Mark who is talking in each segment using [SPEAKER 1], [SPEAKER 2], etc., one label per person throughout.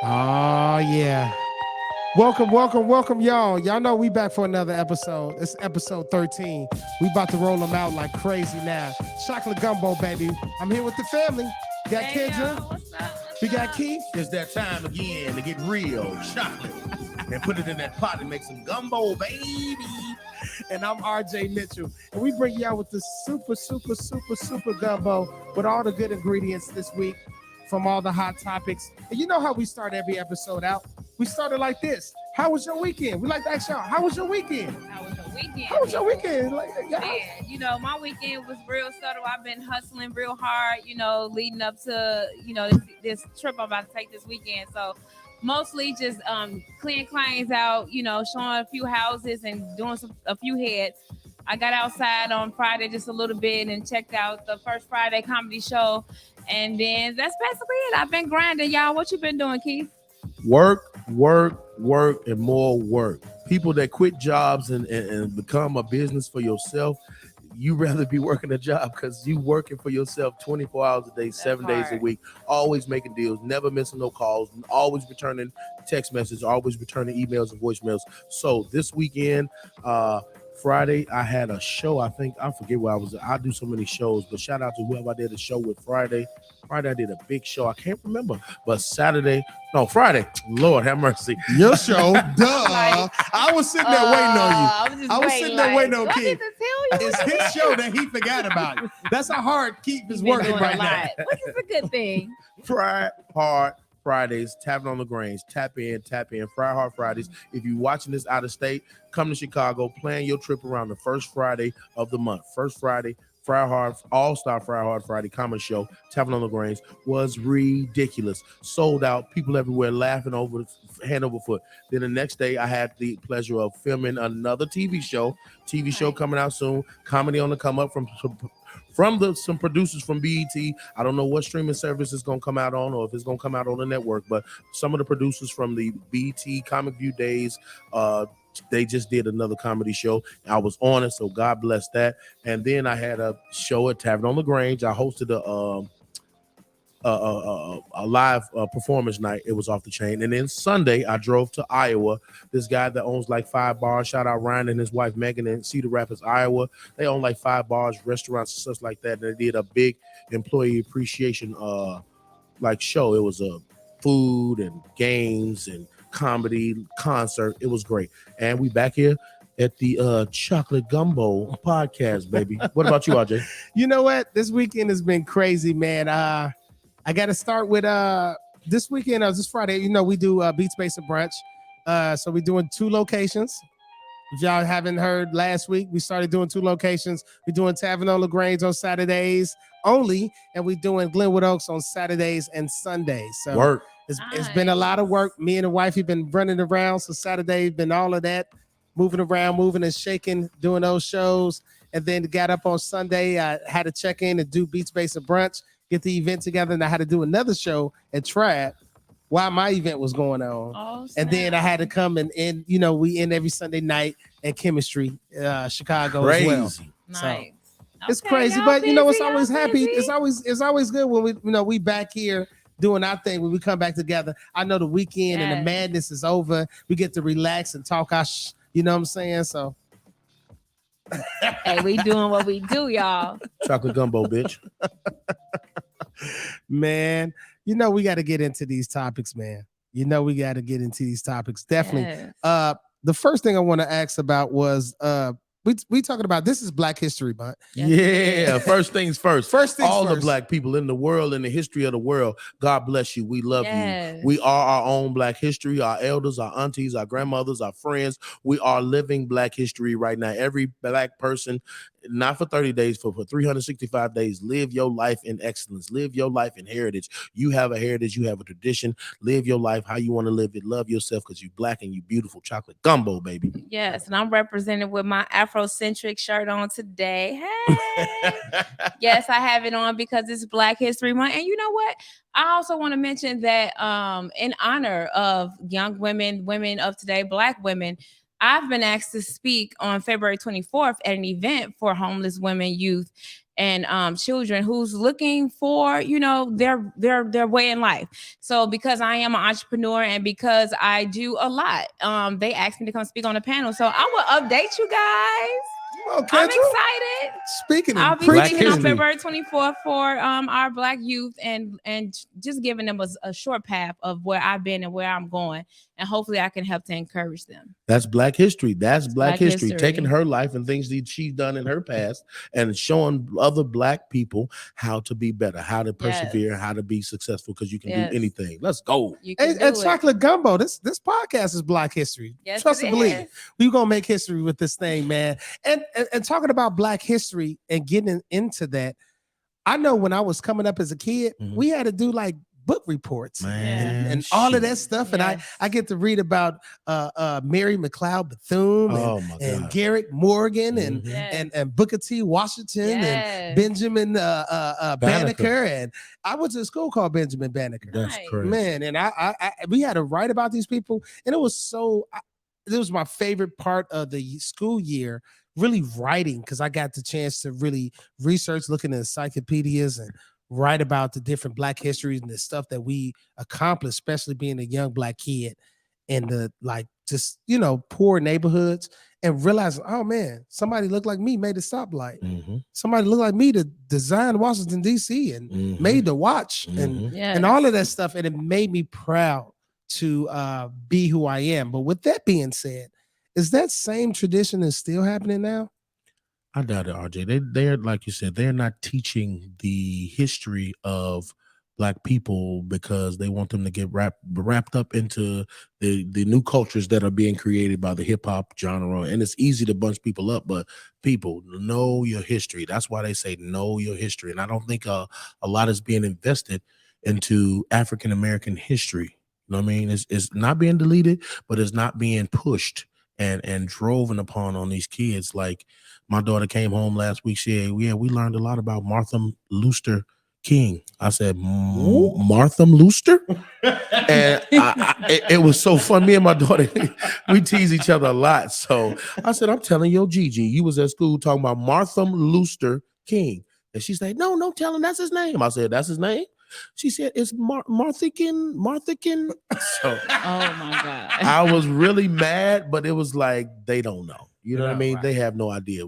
[SPEAKER 1] Oh, yeah. Welcome, y'all. Y'all know we back for another episode. It's episode 13. We about to roll them out like crazy now. Chocolate gumbo, baby. I'm here with the family. We got
[SPEAKER 2] Hey,
[SPEAKER 1] Kendra.
[SPEAKER 2] yo, what's up?
[SPEAKER 1] We got Keith.
[SPEAKER 3] It's that time again to get real chocolate and put it in that pot and make some gumbo, baby.
[SPEAKER 1] And I'm RJ Mitchell. And we bring you out with the super gumbo with all the good ingredients this week from all the hot topics. And you know how we start every episode out? We started like this. How was your weekend? We like to ask y'all, how was your weekend?
[SPEAKER 2] How was your weekend?
[SPEAKER 1] How was your weekend? Like, yeah.
[SPEAKER 2] Man, my weekend was real subtle. I've been hustling real hard, leading up to, this trip I'm about to take this weekend. So mostly just clearing clients out, showing a few houses and doing a few heads. I got outside on Friday just a little bit and checked out the first Friday comedy show. And then that's basically it. I've been grinding, y'all. What you been doing, Keith?
[SPEAKER 3] Work, and more work. People that quit jobs and become a business for yourself, you rather be working a job because you working for yourself 24 hours a day, 7 days a week, always making deals, never missing no calls, always returning text messages, always returning emails and voicemails. So this weekend, Friday, I had a show. I forget where I was. I do so many shows, but shout out to whoever I did a show with Friday. Friday, I did a big show. I can't remember, but Friday. Lord have mercy.
[SPEAKER 1] Your show, duh. I was sitting there waiting on you.
[SPEAKER 2] I was
[SPEAKER 1] sitting there waiting on Keith.
[SPEAKER 2] It's
[SPEAKER 1] It's his show that he forgot about. That's how hard Keith is working right now.
[SPEAKER 2] Which is a good thing.
[SPEAKER 3] Fry Hard Fridays, tapping on the grains. Tap in. Fry Hard Fridays. If you're watching this out of state, come to Chicago. Plan your trip around the first Friday of the month. First Friday, Fry Hard, All-Star Fry Hard Friday comedy show, tapping on the grains, was ridiculous. Sold out. People everywhere laughing over hand over foot. Then the next day, I had the pleasure of filming another TV show. Show coming out soon. Comedy on the come up from some producers from BET. I don't know what streaming service it's going to come out on or if it's going to come out on the network, but some of the producers from the BET Comic View days, they just did another comedy show. I was on it, so God bless that. And then I had a show at Tavern on the Grange. I hosted a live performance night. It was off the chain. And then Sunday, I drove to Iowa. This guy that owns like 5 bars, shout out Ryan and his wife Megan in Cedar Rapids, Iowa. They own like 5 bars, restaurants, and stuff like that. And they did a big employee appreciation show. It was food and games and comedy concert. It was great. And we back here at the Chocolate Gumbo podcast, baby. What about you, RJ?
[SPEAKER 1] You know what? This weekend has been crazy, man. I got to start with this weekend, this Friday, we do Beats Base and Brunch. So we're doing 2 locations. If y'all haven't heard, last week, we started doing 2 locations. We're doing Tavern on Lagrange on Saturdays only, and we're doing Glenwood Oaks on Saturdays and Sundays. So
[SPEAKER 3] work.
[SPEAKER 1] It's been a lot of work. Me and the wife have been running around. So Saturday been all of that, moving around, moving and shaking, doing those shows. And then got up on Sunday. I had to check in and do Beats Base and Brunch, get the event together, and I had to do another show at Trap while my event was going on.
[SPEAKER 2] Oh,
[SPEAKER 1] and then I had to come and we end every Sunday night at Chemistry, Chicago
[SPEAKER 3] Crazy.
[SPEAKER 1] as well.
[SPEAKER 2] Nice.
[SPEAKER 1] So it's crazy, but it's always happy.
[SPEAKER 2] Busy.
[SPEAKER 1] It's always good when we back here doing our thing, when we come back together. I know the weekend and the madness is over. We get to relax and talk our you know what I'm saying? So
[SPEAKER 2] hey, we doing what we do, y'all.
[SPEAKER 3] Chocolate gumbo, bitch.
[SPEAKER 1] Man, we got to get into these topics, man. We got to get into these topics. Definitely.
[SPEAKER 2] Yes.
[SPEAKER 1] The first thing I want to ask about was we talking about, this is Black History Month.
[SPEAKER 3] Yeah. First things first. All
[SPEAKER 1] first.
[SPEAKER 3] the Black people in the world, in the history of the world, God bless you. We love
[SPEAKER 2] Yes.
[SPEAKER 3] you. We are our own Black history. Our elders, our aunties, our grandmothers, our friends. We are living Black history right now. Every Black person, not for 30 days, for 365 days, live your life in excellence. Live your life in heritage. You have a heritage. You have a tradition. Live your life how you want to live it. Love yourself because you're Black and you beautiful. Chocolate gumbo, baby.
[SPEAKER 2] Yes, and I'm represented with my Afrocentric shirt on today. Hey. Yes, I have it on because it's Black History Month. And you know what? I also want to mention that in honor of young women of today, Black women, I've been asked to speak on February 24th at an event for homeless women, youth, and children who's looking for, you know, their way in life. So because I am an entrepreneur and because I do a lot, they asked me to come speak on the panel. So I will update you guys.
[SPEAKER 1] Okay,
[SPEAKER 2] I'm excited.
[SPEAKER 1] Speaking
[SPEAKER 2] I'll
[SPEAKER 1] of
[SPEAKER 2] be
[SPEAKER 3] Black
[SPEAKER 2] speaking on
[SPEAKER 3] history.
[SPEAKER 2] February 24th for our Black youth and just giving them a short path of where I've been and where I'm going, and hopefully I can help to encourage them.
[SPEAKER 3] That's Black history. That's Black
[SPEAKER 2] Black
[SPEAKER 3] history.
[SPEAKER 2] history.
[SPEAKER 3] Taking her life and things that she's done in her past and showing other Black people how to be better, how to persevere,
[SPEAKER 2] Yes.
[SPEAKER 3] how to be successful, because you can
[SPEAKER 2] Yes.
[SPEAKER 3] do anything. Let's go.
[SPEAKER 2] You can
[SPEAKER 1] Hey,
[SPEAKER 2] do
[SPEAKER 1] and
[SPEAKER 2] it.
[SPEAKER 1] Chocolate Gumbo, this podcast is Black history.
[SPEAKER 2] Yes,
[SPEAKER 1] Trust
[SPEAKER 2] it
[SPEAKER 1] and believe.
[SPEAKER 2] is.
[SPEAKER 1] We're gonna make history with this thing, man. And talking about Black history and getting into that, I know when I was coming up as a kid,
[SPEAKER 3] Mhm.
[SPEAKER 1] we had to do like book reports
[SPEAKER 3] Man,
[SPEAKER 1] and all of that
[SPEAKER 3] shit.
[SPEAKER 1] stuff.
[SPEAKER 2] Yes.
[SPEAKER 1] And I get to read about Mary McLeod Bethune
[SPEAKER 3] Oh my
[SPEAKER 1] and
[SPEAKER 3] God.
[SPEAKER 1] Garrick Morgan
[SPEAKER 3] Mhm.
[SPEAKER 2] Yes.
[SPEAKER 1] and Booker T. Washington
[SPEAKER 2] Yes.
[SPEAKER 1] and Benjamin Banneker. And I went to a school called Benjamin Banneker.
[SPEAKER 3] That's
[SPEAKER 2] Nice.
[SPEAKER 3] crazy.
[SPEAKER 1] Man, and I we had to write about these people, and it was so. It was my favorite part of the school year, really writing, because I got the chance to really research, looking at encyclopedias, and write about the different Black histories and the stuff that we accomplished, especially being a young Black kid in the like just poor neighborhoods, and realizing, oh man, somebody looked like me made a stoplight.
[SPEAKER 3] Mhm.
[SPEAKER 1] Somebody looked like me to design Washington D.C. and
[SPEAKER 3] Mhm.
[SPEAKER 1] made the watch
[SPEAKER 3] Mhm.
[SPEAKER 1] and all of that stuff, and it made me proud to be who I am. But with that being said, is that same tradition is still happening now?
[SPEAKER 3] I doubt it, RJ. They're like you said, they're not teaching the history of Black people because they want them to get wrapped up into the new cultures that are being created by the hip hop genre. And it's easy to bunch people up, but people know your history. That's why they say know your history. And I don't think a lot is being invested into African American history. You know what I mean? It's not being deleted, but it's not being pushed and droven upon on these kids. Like my daughter came home last week. She said, yeah, we learned a lot about Martin Luther King. I said, Martin Luther? And it was so fun. Me and my daughter, we tease each other a lot. So I said, I'm telling your Gigi, you was at school talking about Martin Luther King. And she said, no, tell him that's his name. I said, that's his name? She said, it's Marthican. So
[SPEAKER 2] Oh my God.
[SPEAKER 3] I was really mad, but it was like, they don't know. You know what I
[SPEAKER 1] No,
[SPEAKER 3] mean?
[SPEAKER 1] right.
[SPEAKER 3] They have no idea.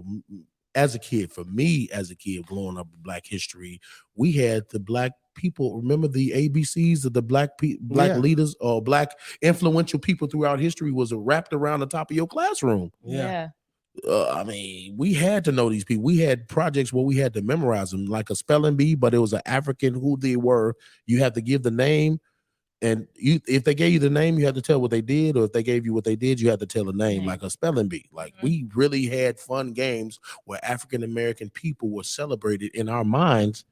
[SPEAKER 3] As a kid, for me, as a kid growing up with Black history, we had the Black people. Remember the ABCs of the Black
[SPEAKER 1] Yeah.
[SPEAKER 3] leaders or Black influential people throughout history was wrapped around the top of your classroom.
[SPEAKER 2] Yeah.
[SPEAKER 3] I mean, we had to know these people. We had projects where we had to memorize them, like a spelling bee, but it was an African who they were. You had to give the name. And if they gave you the name, you had to tell what they did, or if they gave you what they did, you had to tell the name, like a spelling bee. Like we really had fun games where African American people were celebrated in our minds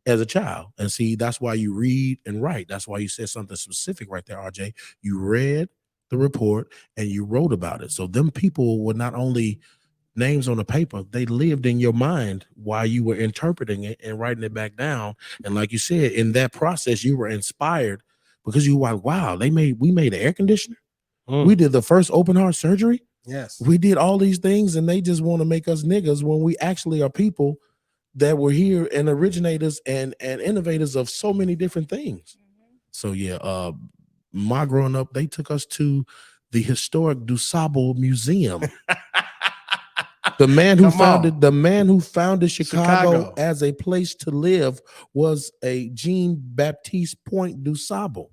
[SPEAKER 3] as a child. And see, that's why you read and write. That's why you said something specific right there, RJ. You read the report and you wrote about it. So them people were not only names on the paper, they lived in your mind while you were interpreting it and writing it back down. And like you said, in that process, you were inspired because you were like, wow, we made an air conditioner. We did the first open heart surgery.
[SPEAKER 1] Yes.
[SPEAKER 3] We did all these things, and they just want to make us niggas when we actually are people that were here and originators and innovators of so many different things. So yeah, my growing up, they took us to the historic DuSable Museum. The man who founded Chicago as a place to live was a Jean Baptiste Point DuSable.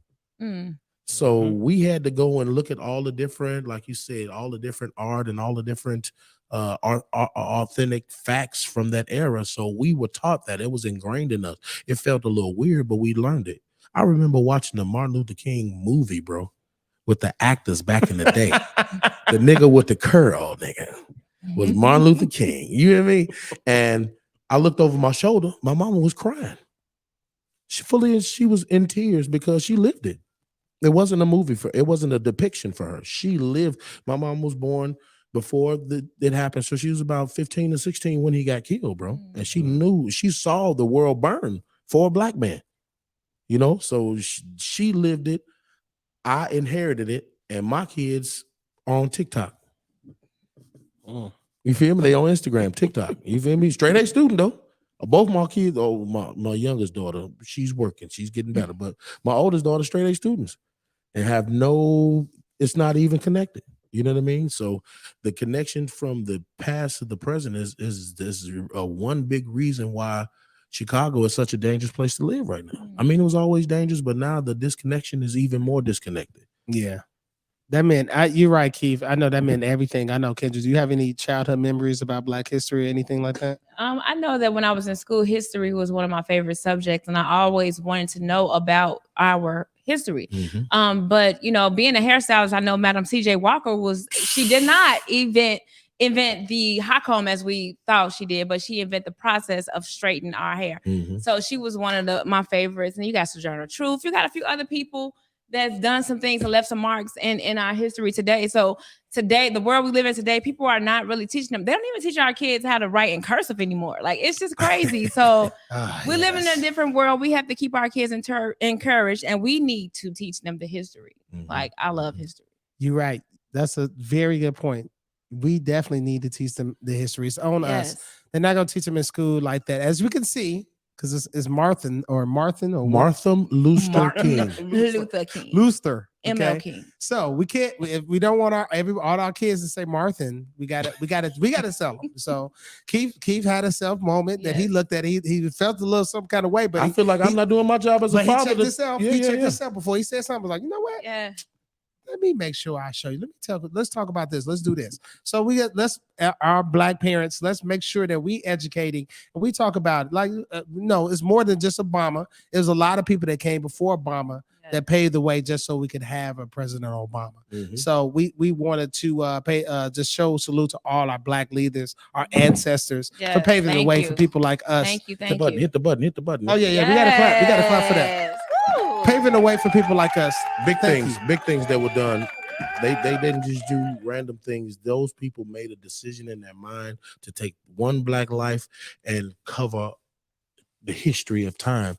[SPEAKER 3] So we had to go and look at all the different, like you said, all the different art and all the different authentic facts from that era. So we were taught that. It was ingrained in us. It felt a little weird, but we learned it. I remember watching the Martin Luther King movie, bro, with the actors back in the day. The nigga with the curl, nigga, was Martin Luther King. You hear me? And I looked over my shoulder. My mama was crying. She was in tears because she lived it. It wasn't a movie it wasn't a depiction for her. She lived. My mom was born before it happened. So she was about 15 or 16 when he got killed, bro. And she saw the world burn for a Black man. You know, so she lived it. I inherited it, and my kids are on TikTok. You feel me? They on Instagram, TikTok. You feel me? Straight A student though. Both my kids, my youngest daughter, she's working, she's getting better, but my oldest daughter, straight A students, and have it's not even connected. You know what I mean? So the connection from the past to the present is one big reason why Chicago is such a dangerous place to live right now. I mean, it was always dangerous, but now the disconnection is even more disconnected.
[SPEAKER 1] Yeah. That meant you're right, Keith. I know that meant everything. I know, Kendra. Do you have any childhood memories about Black history or anything like that?
[SPEAKER 2] I know that when I was in school, history was one of my favorite subjects, and I always wanted to know about our history. But being a hairstylist, I know Madam C.J. Walker she did not even invent the hot comb as we thought she did, but she invented the process of straightening our hair. So she was one of my favorites. And you got Sojourner Truth. You got a few other people that's done some things and left some marks in our history today. So today, the world we live in today, people are not really teaching them. They don't even teach our kids how to write in cursive anymore. Like, it's just crazy. So we live in a different world. We have to keep our kids encouraged, and we need to teach them the history. Like, I love history.
[SPEAKER 1] You're right. That's a very good point. We definitely need to teach them the history. It's on us. They're not going to teach them in school like that. As we can see, because it's Martham Luther King. Luther.
[SPEAKER 2] ML King.
[SPEAKER 1] So we can't, if we don't want all our kids to say Marthin, we gotta sell them. So Keith had a self moment that he looked at. He felt a little some kind of way, but
[SPEAKER 3] I feel like I'm not doing my job as a father.
[SPEAKER 1] He checked this out before he said something. Like, you know what?
[SPEAKER 2] Yeah.
[SPEAKER 1] Let me make sure I show you. Let's talk about this. Let's do this. So our Black parents, let's make sure that we educating and we talk about it. No, it's more than just Obama. There's a lot of people that came before Obama that paved the way just so we could have a President Obama. So we wanted to just show salute to all our Black leaders, our ancestors for paving the way for people like us.
[SPEAKER 2] Thank you.
[SPEAKER 3] Hit the button.
[SPEAKER 1] Oh yeah. We gotta clap for that. Paving the way for people like us.
[SPEAKER 3] Big things that were done. They didn't just do random things. Those people made a decision in their mind to take one Black life and cover the history of time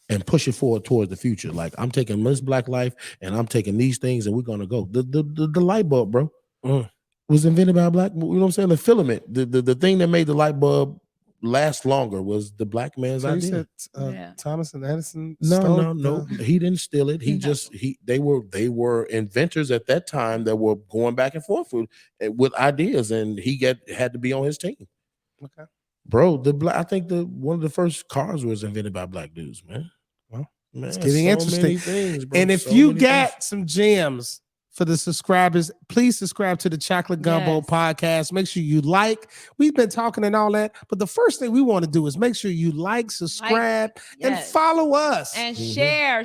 [SPEAKER 3] and push it forward towards the future. Like, I'm taking this Black life and I'm taking these things and we're gonna go. The light bulb, bro, was invented by a Black. You know what I'm saying? The filament, the thing that made the light bulb last longer was the Black man's idea.
[SPEAKER 1] Thomas and Edison.
[SPEAKER 3] No. He didn't steal it. They were inventors at that time that were going back and forth with ideas, and he had to be on his team.
[SPEAKER 1] Okay,
[SPEAKER 3] bro. I think one of the first cars was invented by Black dudes, man.
[SPEAKER 1] Well, it's getting interesting. Things, bro. And if you got some gems for the subscribers, please subscribe to the Chocolate Gumbo podcast. Make sure you like. We've been talking and all that, but the first thing we want to do is make sure you subscribe, and follow us.
[SPEAKER 2] And share.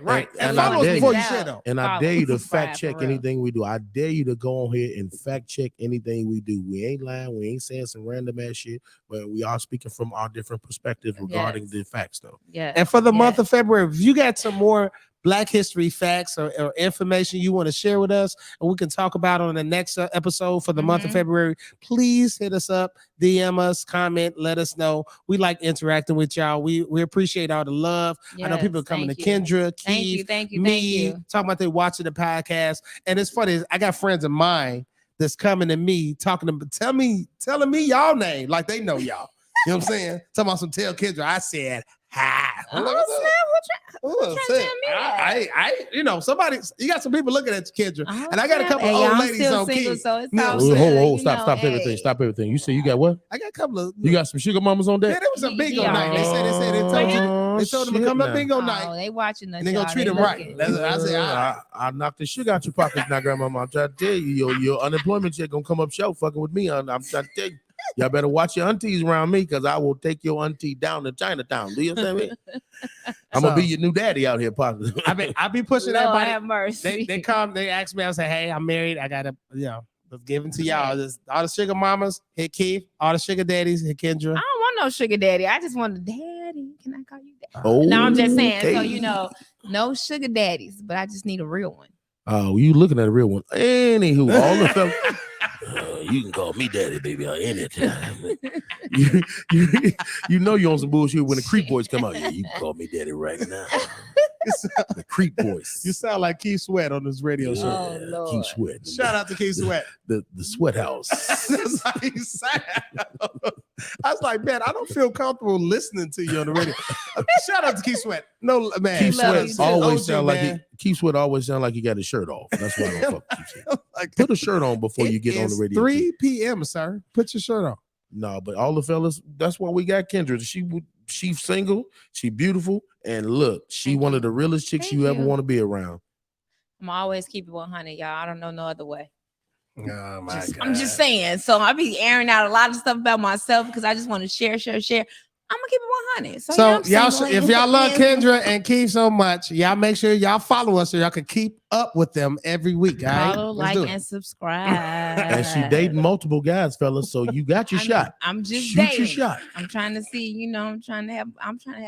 [SPEAKER 1] Right.
[SPEAKER 3] And
[SPEAKER 1] follow us before you share, though.
[SPEAKER 3] And I dare you to fact check anything we do. I dare you to go on here and fact check anything we do. We ain't lying. We ain't saying some random ass shit, but we are speaking from our different perspectives regarding the facts, though.
[SPEAKER 2] Yeah.
[SPEAKER 1] And for the month of February, if you got some more Black history facts or information you want to share with us, and we can talk about on the next episode for the month of February, please hit us up, DM us, comment, let us know. We like interacting with y'all. We appreciate all the love. I know people are coming to Kendra, Keith,
[SPEAKER 2] thank
[SPEAKER 1] me,
[SPEAKER 2] you.
[SPEAKER 1] talking about they watching the podcast. And it's funny, I got friends of mine that's coming to me, telling me y'all name like they know y'all. You know what I'm saying? Talking about some tell Kendra. I said, hi. Somebody, you got some people looking at Kendra, and I got a couple of old ladies on key.
[SPEAKER 3] Stop everything. You say you got what?
[SPEAKER 1] I got a couple of.
[SPEAKER 3] You got some sugar mamas on deck?
[SPEAKER 1] Yeah, there was a bingo night. They told them to come to bingo night.
[SPEAKER 2] They watching us.
[SPEAKER 1] And they gonna treat them right.
[SPEAKER 3] I knocked the sugar out your pockets now, grandmama. I'm trying to tell you, your unemployment check gonna come up short fucking with me. I'm trying to tell you. Y'all better watch your aunties around me, because I will take your auntie down to Chinatown. Do you understand me? I'm gonna be your new daddy out here, possibly.
[SPEAKER 1] I be pushing everybody.
[SPEAKER 2] Have mercy.
[SPEAKER 1] They come, they ask me, I say, hey, I'm married. I gotta, let's give them to y'all. All the sugar mamas hit Keith, all the sugar daddies hit Kendra.
[SPEAKER 2] I don't want no sugar daddy. I just want a daddy. Can I call you daddy? Oh, no, I'm just saying. So no sugar daddies, but I just need a real one.
[SPEAKER 3] Oh, you looking at a real one? Anywho, all the fellas. You can call me daddy, baby, anytime. you know you're on some bullshit when the Creep Boys come out. Yeah, you can call me daddy right now. The Creep Boys.
[SPEAKER 1] You sound like Keith Sweat on this radio show.
[SPEAKER 2] Oh, Lord.
[SPEAKER 3] Keith Sweat.
[SPEAKER 1] Shout out to Keith Sweat.
[SPEAKER 3] The Sweat House.
[SPEAKER 1] That's how you sound. I was like, man, I don't feel comfortable listening to you on the radio. Shout out to Keith Sweat. No, man.
[SPEAKER 3] Keith
[SPEAKER 2] love
[SPEAKER 3] Sweat
[SPEAKER 2] you too.
[SPEAKER 3] always
[SPEAKER 1] OG,
[SPEAKER 3] sound like
[SPEAKER 1] man.
[SPEAKER 3] Keith Sweat always sound like he got his shirt off. That's why I don't fuck with Keith Sweat.
[SPEAKER 1] Like,
[SPEAKER 3] Put a shirt on before you get on the radio.
[SPEAKER 1] 3 p.m., sir. Put your shirt on.
[SPEAKER 3] No, but all the fellas, that's why we got Kendra. She's single, she beautiful, and look, she
[SPEAKER 2] Thank
[SPEAKER 3] one
[SPEAKER 2] you.
[SPEAKER 3] of the realest chicks
[SPEAKER 2] Thank
[SPEAKER 3] you ever
[SPEAKER 2] you.
[SPEAKER 3] want to be around.
[SPEAKER 2] I'm always keep it 100, y'all. I don't know no other way.
[SPEAKER 1] Oh my God.
[SPEAKER 2] I'm just saying. So I be airing out a lot of stuff about myself because I just want to share. I'm gonna keep it 100. So yeah, I'm
[SPEAKER 1] y'all,
[SPEAKER 2] single.
[SPEAKER 1] if y'all love Kendra and Keith so much, y'all make sure y'all follow us so y'all can keep up with them every week. All right?
[SPEAKER 2] follow,
[SPEAKER 1] Let's
[SPEAKER 2] like,
[SPEAKER 1] do it.
[SPEAKER 2] and subscribe.
[SPEAKER 3] And she dating multiple guys, fellas. So you got your shot.
[SPEAKER 2] I'm just
[SPEAKER 3] Shoot
[SPEAKER 2] dating.
[SPEAKER 3] your shot.
[SPEAKER 2] I'm trying to see. I'm trying to have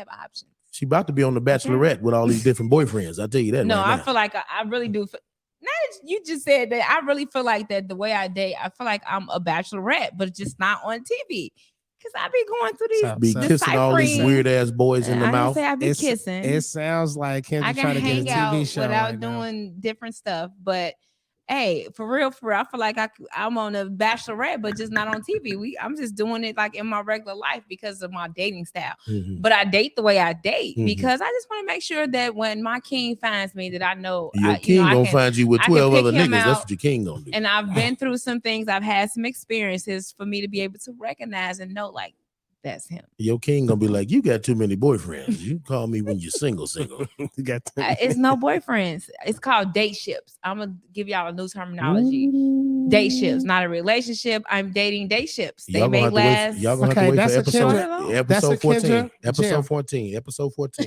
[SPEAKER 2] options.
[SPEAKER 3] She about to be on The Bachelorette with all these different boyfriends. I tell you that.
[SPEAKER 2] No,
[SPEAKER 3] right
[SPEAKER 2] I
[SPEAKER 3] now.
[SPEAKER 2] feel like I really do. Now that you just said that, I really feel like that the way I date, I feel like I'm a bachelorette, but just not on TV. Because I be going through these.
[SPEAKER 3] be
[SPEAKER 1] So-
[SPEAKER 3] kissing all these
[SPEAKER 2] deciphering.
[SPEAKER 3] weird ass boys in the
[SPEAKER 2] I didn't
[SPEAKER 3] mouth.
[SPEAKER 2] say I be kissing.
[SPEAKER 1] It sounds like Kendra
[SPEAKER 2] I
[SPEAKER 1] trying
[SPEAKER 2] can
[SPEAKER 1] to get a
[SPEAKER 2] hang
[SPEAKER 1] TV
[SPEAKER 2] out
[SPEAKER 1] show
[SPEAKER 2] without
[SPEAKER 1] right now.
[SPEAKER 2] doing different stuff. But hey, for real, I feel like I'm on a bachelorette, but just not on TV. I'm just doing it like in my regular life because of my dating style.
[SPEAKER 3] Mhm.
[SPEAKER 2] But I date the way I date
[SPEAKER 3] Mhm.
[SPEAKER 2] because I just want to make sure that when my king finds me, that I know
[SPEAKER 3] Your king gonna find you with
[SPEAKER 2] I can
[SPEAKER 3] 12 other
[SPEAKER 2] pick him
[SPEAKER 3] niggas. That's
[SPEAKER 2] out.
[SPEAKER 3] what your king gonna do.
[SPEAKER 2] And I've been through some things. I've had some experiences for me to be able to recognize and know, like, that's him.
[SPEAKER 3] Your king gonna be like, you got too many boyfriends. You call me when you're single.
[SPEAKER 1] You got
[SPEAKER 2] It's no boyfriends. It's called date ships. I'm gonna give y'all a new terminology. Date ships, not a relationship. I'm dating date ships. They
[SPEAKER 3] Y'all
[SPEAKER 2] may
[SPEAKER 3] gonna have
[SPEAKER 2] last.
[SPEAKER 3] to wait. Y'all gonna have to
[SPEAKER 1] Okay,
[SPEAKER 3] wait for
[SPEAKER 1] that's a
[SPEAKER 3] episode
[SPEAKER 1] Kendra- that's a
[SPEAKER 3] episode 14.
[SPEAKER 1] Kendra
[SPEAKER 3] Episode
[SPEAKER 1] gem.
[SPEAKER 3] 14. Episode 14.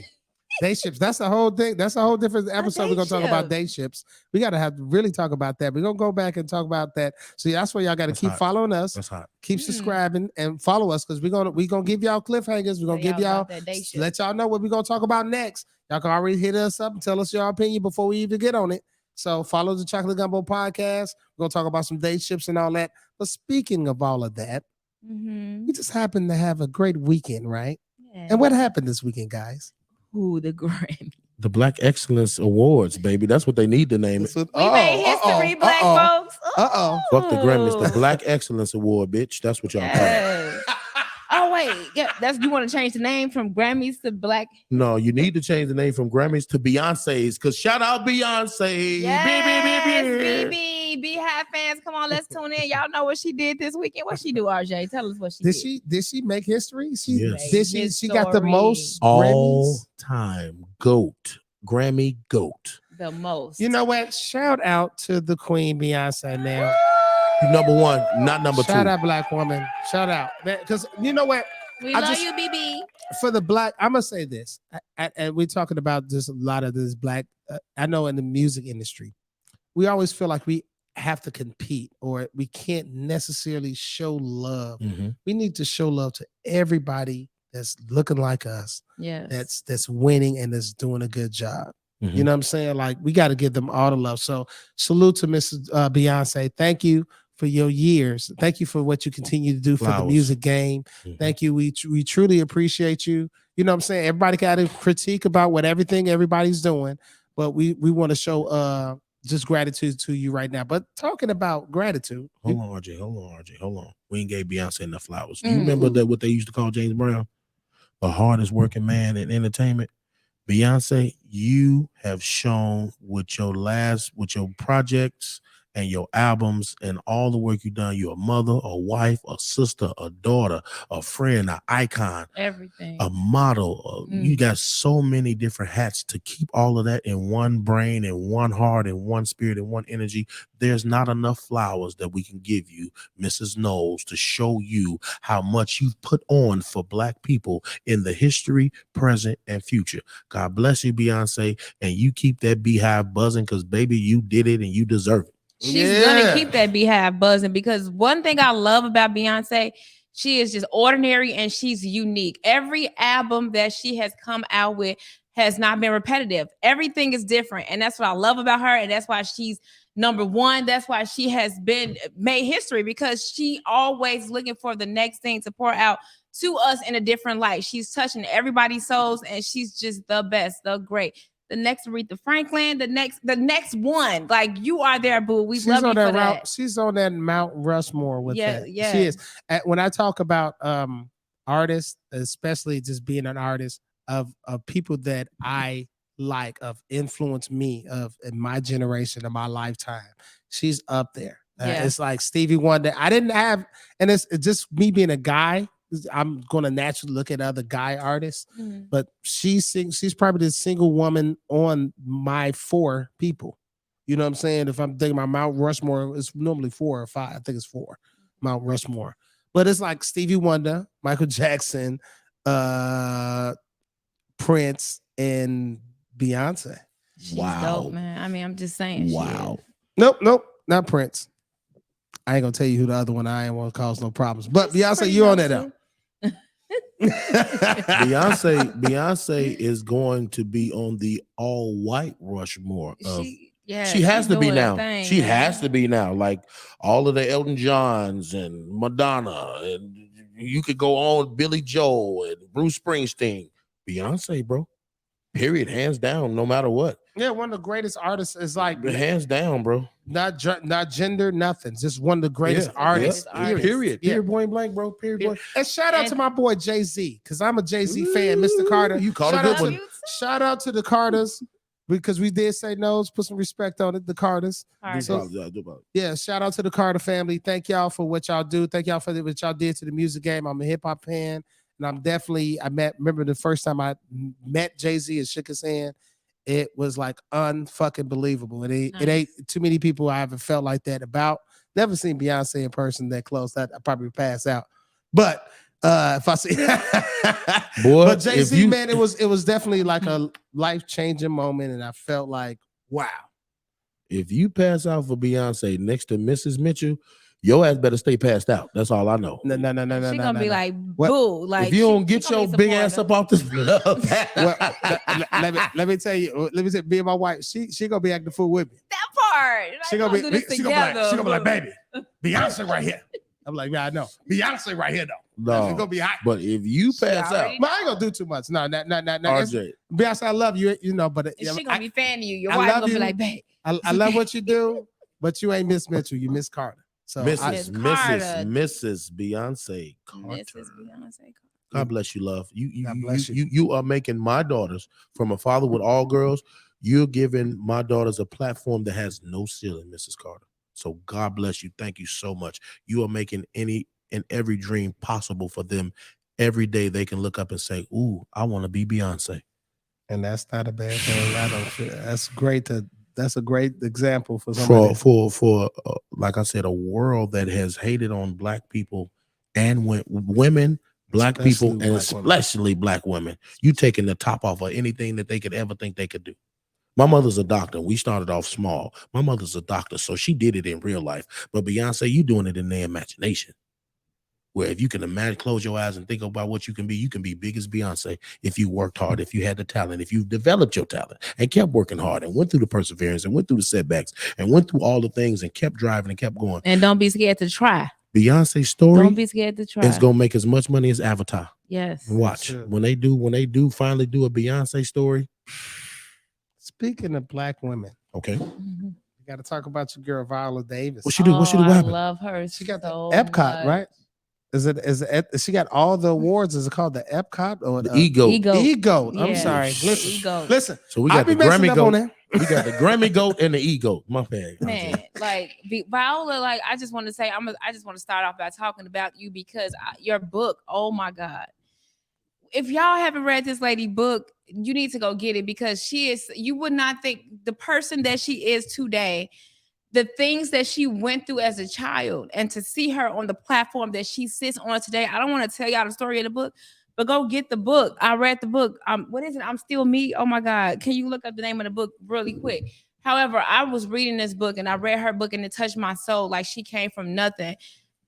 [SPEAKER 1] Day ships. That's a whole thing. That's a whole different episode.
[SPEAKER 2] day
[SPEAKER 1] We're gonna talk about
[SPEAKER 2] ship.
[SPEAKER 1] day ships. We gotta have to really talk about that. We're gonna go back and talk about that. So that's why y'all gotta
[SPEAKER 3] That's
[SPEAKER 1] keep
[SPEAKER 3] hot.
[SPEAKER 1] following us,
[SPEAKER 3] That's hot.
[SPEAKER 1] keep subscribing, and follow us because we're gonna give y'all cliffhangers. We're gonna give y'all
[SPEAKER 2] about that date ship.
[SPEAKER 1] let y'all know what we're gonna talk about next. Y'all can already hit us up and tell us your opinion before we even get on it. So follow the Chocolate Gumbo podcast. We're gonna talk about some day ships and all that. But speaking of all of that, we just happened to have a great weekend, right?
[SPEAKER 2] Yeah.
[SPEAKER 1] And what happened this weekend, guys?
[SPEAKER 2] Ooh, the Grammy.
[SPEAKER 3] The Black Excellence Awards, baby. That's what they need to name it.
[SPEAKER 2] We made history, black folks.
[SPEAKER 1] Uh-oh.
[SPEAKER 3] Fuck the Grammys. The Black Excellence Award, bitch. That's what y'all call it.
[SPEAKER 2] Yes. Oh wait, yeah, that's you want to change the name from Grammys to Black?
[SPEAKER 3] No, you need to change the name from Grammys to Beyonce's. Because shout out Beyonce.
[SPEAKER 2] Yes, BB, Beehive fans, come on, let's tune in. Y'all know what she did this weekend. What she do, RJ? Tell us what she did.
[SPEAKER 1] Did she make history?
[SPEAKER 3] Yes.
[SPEAKER 1] She got the most
[SPEAKER 3] All
[SPEAKER 1] Grammys.
[SPEAKER 3] time GOAT. Grammy GOAT.
[SPEAKER 2] The most.
[SPEAKER 1] You know what? Shout out to the Queen Beyonce, man.
[SPEAKER 3] You number one, not number
[SPEAKER 1] Shout
[SPEAKER 3] two.
[SPEAKER 1] out, black woman. Shout out, because you know what?
[SPEAKER 2] we
[SPEAKER 1] I
[SPEAKER 2] love
[SPEAKER 1] just-
[SPEAKER 2] you, BB.
[SPEAKER 1] For the black, I'm gonna say this, and we're talking about just a lot of this black. I know in the music industry, we always feel like we have to compete or we can't necessarily show love.
[SPEAKER 3] Mhm.
[SPEAKER 1] We need to show love to everybody that's looking like us,
[SPEAKER 2] Yes.
[SPEAKER 1] that's winning and that's doing a good job.
[SPEAKER 3] Mhm.
[SPEAKER 1] You know what I'm saying? Like we got to give them all the love. So salute to Mrs. Beyonce. Thank you for your years. Thank you for what you continue to do for the
[SPEAKER 3] Flowers.
[SPEAKER 1] music game.
[SPEAKER 3] Mhm.
[SPEAKER 1] Thank you. We truly appreciate you. You know what I'm saying? Everybody got a critique about what everybody's doing, but we want to show just gratitude to you right now. But talking about gratitude,
[SPEAKER 3] Hold on, RJ. Hold on. We ain't gave Beyonce enough flowers. You remember that what they used to call James Brown? The hardest working man in entertainment. Beyonce, you have shown with your projects and your albums and all the work you've done. You're a mother, a wife, a sister, a daughter, a friend, an icon,
[SPEAKER 2] Everything.
[SPEAKER 3] a model. You got so many different hats to keep all of that in one brain and one heart and one spirit and one energy. There's not enough flowers that we can give you, Mrs. Knowles, to show you how much you've put on for Black people in the history, present, and future. God bless you, Beyonce, and you keep that beehive buzzing because, baby, you did it and you deserve it.
[SPEAKER 2] She's gonna keep that beehive buzzing because one thing I love about Beyonce, she is just ordinary and she's unique. Every album that she has come out with has not been repetitive. Everything is different, and that's what I love about her, and that's why she's number one. That's why she has been made history because she always looking for the next thing to pour out to us in a different light. She's touching everybody's souls, and she's just the best, the great. the next Aretha Franklin, the next one. Like you are there, boo. We
[SPEAKER 1] She's
[SPEAKER 2] love you
[SPEAKER 1] on
[SPEAKER 2] for
[SPEAKER 1] that
[SPEAKER 2] that.
[SPEAKER 1] route. She's on that Mount Rushmore with
[SPEAKER 2] Yeah,
[SPEAKER 1] that.
[SPEAKER 2] yeah.
[SPEAKER 1] She is. When I talk about artists, especially just being an artist of people that I like, of influence me, of in my generation, of my lifetime, she's up there.
[SPEAKER 2] Yeah.
[SPEAKER 1] It's like Stevie Wonder. I didn't have, and it's just me being a guy. I'm going to naturally look at other guy artists,
[SPEAKER 2] Mhm.
[SPEAKER 1] but she's probably the single woman on my 4 people. You know what I'm saying? If I'm thinking about Mount Rushmore, it's normally 4 or 5. I think it's 4, Mount Rushmore. But it's like Stevie Wonder, Michael Jackson, Prince, and Beyonce.
[SPEAKER 2] She's dope, man. I mean, I'm just saying.
[SPEAKER 3] Wow.
[SPEAKER 1] Nope, not Prince. I ain't gonna tell you who the other one. I ain't want to cause no problems. But Beyonce, you on that up?
[SPEAKER 3] Beyonce is going to be on the all-white Rushmore of she has to be now. She has to be now. Like all of the Elton Johns and Madonna, and you could go on Billy Joel and Bruce Springsteen. Beyonce, bro. Period. Hands down, no matter what.
[SPEAKER 1] Yeah, one of the greatest artists is like
[SPEAKER 3] hands down, bro.
[SPEAKER 1] Not gender, nothing. Just one of the greatest artists.
[SPEAKER 3] Period. Period. Point blank, bro. Period. Point.
[SPEAKER 1] And shout out to my boy Jay-Z, because I'm a Jay-Z fan, Mr. Carter.
[SPEAKER 3] You called a good one.
[SPEAKER 1] Shout out to the Carters, because we did say no. Put some respect on it. The Carters. So, yeah, shout out to the Carter family. Thank y'all for what y'all do. Thank y'all for what y'all did to the music game. I'm a hip hop fan, and I'm definitely. Remember the first time I met Jay-Z and shook his hand. It was like unfucking believable. It ain't too many people I haven't felt like that about. Never seen Beyonce in person that close. That I probably pass out. But if I see,
[SPEAKER 3] boy,
[SPEAKER 1] but Jay-Z, man, it was definitely like a life-changing moment, and I felt like, wow.
[SPEAKER 3] If you pass out for Beyonce next to Mrs. Mitchell, your ass better stay passed out. That's all I know.
[SPEAKER 1] No.
[SPEAKER 2] She gonna be like, boo. Like
[SPEAKER 3] if you don't get your big ass up off this,
[SPEAKER 1] let me tell you, me and my wife, she gonna be acting the fool with me.
[SPEAKER 2] That part. Like,
[SPEAKER 1] she gonna be like, baby, Beyonce right here. I'm like, yeah, I know. Beyonce right here though.
[SPEAKER 3] No,
[SPEAKER 1] it's gonna be hot.
[SPEAKER 3] But if you pass out,
[SPEAKER 1] I ain't gonna do too much. No.
[SPEAKER 3] RJ.
[SPEAKER 1] Beyonce, I love you. You know, but
[SPEAKER 2] she gonna be fanning you. Your wife gonna be like, babe.
[SPEAKER 1] I love what you do, but you ain't Miss Mitchell. You Miss Carter. So
[SPEAKER 3] Mrs. Beyonce Carter. God bless you, love. You are making my daughters, from a father with all girls, you're giving my daughters a platform that has no ceiling, Mrs. Carter. So God bless you. Thank you so much. You are making any and every dream possible for them. Every day they can look up and say, ooh, I want to be Beyonce.
[SPEAKER 1] And that's not a bad thing. I don't feel that's great that's a great example for somebody.
[SPEAKER 3] For like I said, a world that has hated on black people and women, black people, and especially black women. You taking the top off of anything that they could ever think they could do. My mother's a doctor. We started off small. My mother's a doctor, so she did it in real life. But Beyonce, you doing it in their imagination. Where if you can imagine, close your eyes and think about what you can be big as Beyonce if you worked hard, if you had the talent, if you developed your talent and kept working hard and went through the perseverance and went through the setbacks and went through all the things and kept driving and kept going.
[SPEAKER 2] And don't be scared to try.
[SPEAKER 3] Beyonce's story.
[SPEAKER 2] Don't be scared to try.
[SPEAKER 3] It's gonna make as much money as Avatar.
[SPEAKER 2] Yes.
[SPEAKER 3] And watch when they do finally do a Beyonce story.
[SPEAKER 1] Speaking of black women,
[SPEAKER 3] okay.
[SPEAKER 1] You got to talk about your girl Viola Davis.
[SPEAKER 3] What she do? What she do?
[SPEAKER 2] I love her.
[SPEAKER 1] She got the Epcot, right? Is it? She got all the awards. Is it called the Epcot or
[SPEAKER 3] the Ego?
[SPEAKER 1] Ego. I'm
[SPEAKER 2] Yeah.
[SPEAKER 1] sorry. Listen.
[SPEAKER 3] So we got the Grammy goat. We got the Grammy goat and the Ego. My bad.
[SPEAKER 2] Man, like Viola, like I just want to say, I just want to start off by talking about you because your book. Oh my God! If y'all haven't read this lady book, you need to go get it because she is. You would not think the person that she is today. The things that she went through as a child and to see her on the platform that she sits on today. I don't want to tell y'all the story of the book, but go get the book. I read the book. What is it? I'm Still Me. Oh my God. Can you look up the name of the book really quick? However, I was reading this book and I read her book and it touched my soul. Like she came from nothing.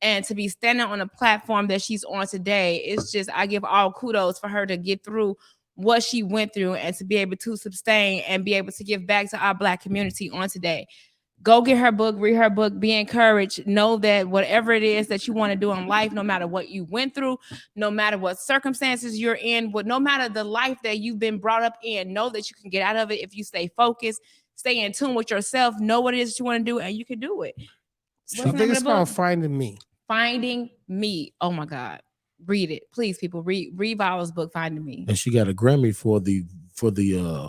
[SPEAKER 2] And to be standing on a platform that she's on today, it's just, I give all kudos for her to get through what she went through and to be able to sustain and be able to give back to our Black community on today. Go get her book, read her book, be encouraged. Know that whatever it is that you want to do in life, no matter what you went through, no matter what circumstances you're in, no matter the life that you've been brought up in, know that you can get out of it if you stay focused, stay in tune with yourself, know what it is that you want to do, and you can do it.
[SPEAKER 1] I think it's called Finding Me.
[SPEAKER 2] Finding Me. Oh my God. Read it. Please, people, read Viola's book, Finding Me.
[SPEAKER 3] And she got a Grammy for the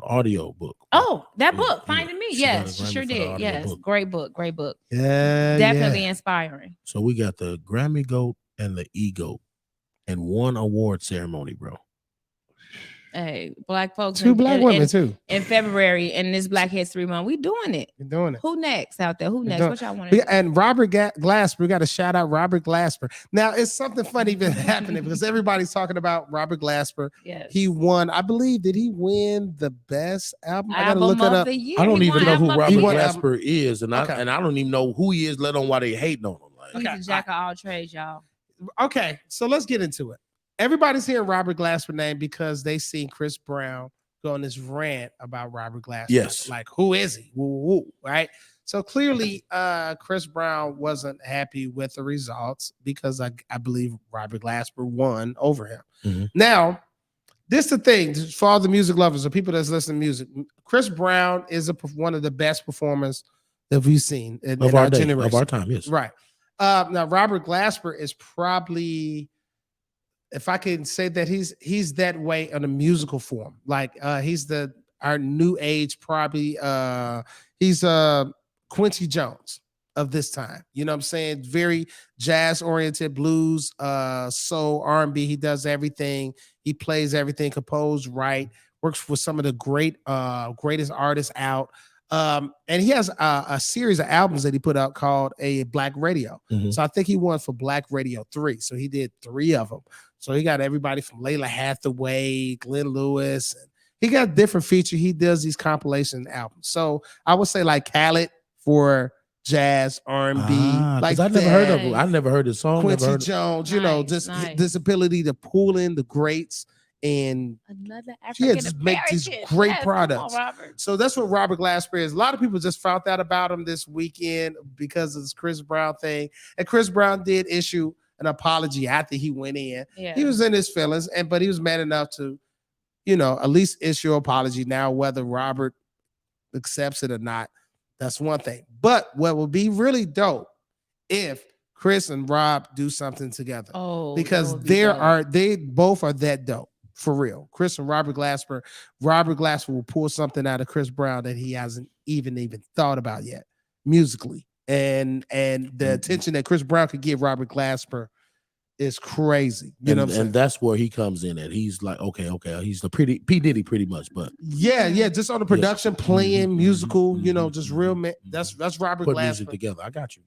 [SPEAKER 3] audio book.
[SPEAKER 2] Oh, that book, Finding Me. Yes, she sure did. Yes.
[SPEAKER 3] Book.
[SPEAKER 2] Great book. Great book.
[SPEAKER 1] Yeah.
[SPEAKER 2] Definitely inspiring.
[SPEAKER 3] So we got the Grammy GOAT and the EGOAT and one award ceremony, bro.
[SPEAKER 2] Hey, black folks.
[SPEAKER 1] Two black women too.
[SPEAKER 2] In February, in this Black History Month, we doing it.
[SPEAKER 1] We're doing it.
[SPEAKER 2] Who next out there? Who next? What y'all want to do?
[SPEAKER 1] And Robert Glasper, we got to shout out Robert Glasper. Now, it's something funny been happening because everybody's talking about Robert Glasper.
[SPEAKER 2] Yes.
[SPEAKER 1] He won, I believe, did he win the best album? I gotta look it up.
[SPEAKER 3] I don't even know who Robert Glasper is, and I don't even know who he is, let alone why they hating on him.
[SPEAKER 2] He's a jack of all trades, y'all.
[SPEAKER 1] Okay, so let's get into it. Everybody's hearing Robert Glasper name because they seen Chris Brown go on this rant about Robert Glasper.
[SPEAKER 3] Yes.
[SPEAKER 1] Like, who is he? Woo, woo, right? So clearly, Chris Brown wasn't happy with the results because I believe Robert Glasper won over him.
[SPEAKER 3] Mm-hmm.
[SPEAKER 1] Now, this is the thing for all the music lovers or people that's listening to music. Chris Brown is one of the best performers that we've seen in our generation.
[SPEAKER 3] Of our time, yes.
[SPEAKER 1] Right. Now, Robert Glasper is probably, if I can say that, he's that way in a musical form. Like he's our new age, probably he's Quincy Jones of this time. You know what I'm saying? Very jazz oriented, blues, soul, R&B. He does everything. He plays everything, composed, right, works with some of the greatest artists out. And he has a series of albums that he put out called a Black Radio.
[SPEAKER 3] Mm-hmm.
[SPEAKER 1] So I think he won for Black Radio 3. So he did 3 of them. So he got everybody from Layla Hathaway, Glenn Lewis. And he got different features. He does these compilation albums. So I would say like Khaled for jazz, R&B. Like
[SPEAKER 3] I never heard of him. I never heard his song.
[SPEAKER 1] Quincy Jones, you know, just this ability to pull in the greats and just make these great products. So that's what Robert Glasper is. A lot of people just found out about him this weekend because of this Chris Brown thing. And Chris Brown did issue an apology after he went in. Yeah. He was in his feelings, but he was man enough to, at least issue an apology. Now, whether Robert accepts it or not, that's one thing. But what would be really dope if Chris and Rob do something together.
[SPEAKER 2] Oh,
[SPEAKER 1] because they both are that dope. For real. Chris and Robert Glasper will pull something out of Chris Brown that he hasn't even thought about yet musically. And the attention that Chris Brown could give Robert Glasper is crazy. You know what I'm saying?
[SPEAKER 3] And that's where he comes in at. He's like, okay. He's the P. Diddy pretty much, but
[SPEAKER 1] yeah, just on the production, playing musical, just real man. That's Robert
[SPEAKER 3] Put
[SPEAKER 1] Glasper.
[SPEAKER 3] Music together. I got you.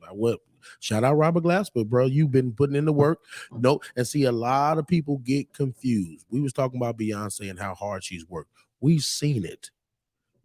[SPEAKER 3] Shout out Robert Glasper, bro. You've been putting in the work. And see, a lot of people get confused. We was talking about Beyonce and how hard she's worked. We've seen it.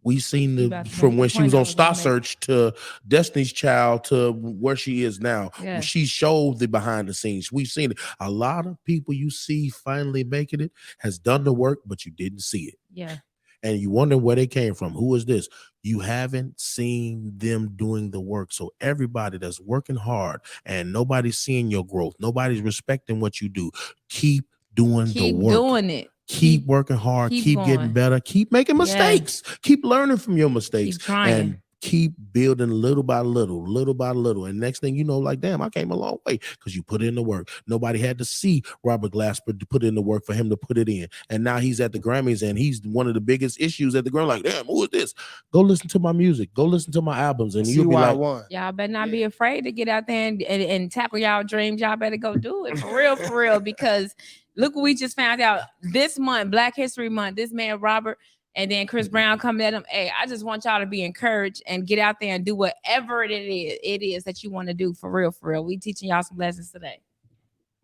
[SPEAKER 3] We've seen from when she was on Star Search to Destiny's Child to where she is now. Yeah. She showed the behind the scenes. We've seen it. A lot of people you see finally making it has done the work, but you didn't see it.
[SPEAKER 2] Yeah.
[SPEAKER 3] And you wonder where they came from. Who is this? You haven't seen them doing the work. So everybody that's working hard and nobody's seeing your growth, nobody's respecting what you do, keep doing the work.
[SPEAKER 2] Keep doing it.
[SPEAKER 3] Keep working hard. Keep getting better. Keep making mistakes. Yes. Keep learning from your mistakes.
[SPEAKER 2] Keep trying.
[SPEAKER 3] And keep building little by little. And next thing you know, like, damn, I came a long way because you put in the work. Nobody had to see Robert Glasper to put in the work for him to put it in. And now he's at the Grammys and he's one of the biggest issues at the Grammys. Like, damn, who is this? Go listen to my music. Go listen to my albums. And you'll be like,
[SPEAKER 2] y'all better not be afraid to get out there and tackle y'all dreams. Y'all better go do it for real, because look what we just found out this month, Black History Month. This man, Robert, and then Chris Brown coming at him. Hey, I just want y'all to be encouraged and get out there and do whatever it is that you want to do for real. We teaching y'all some lessons today.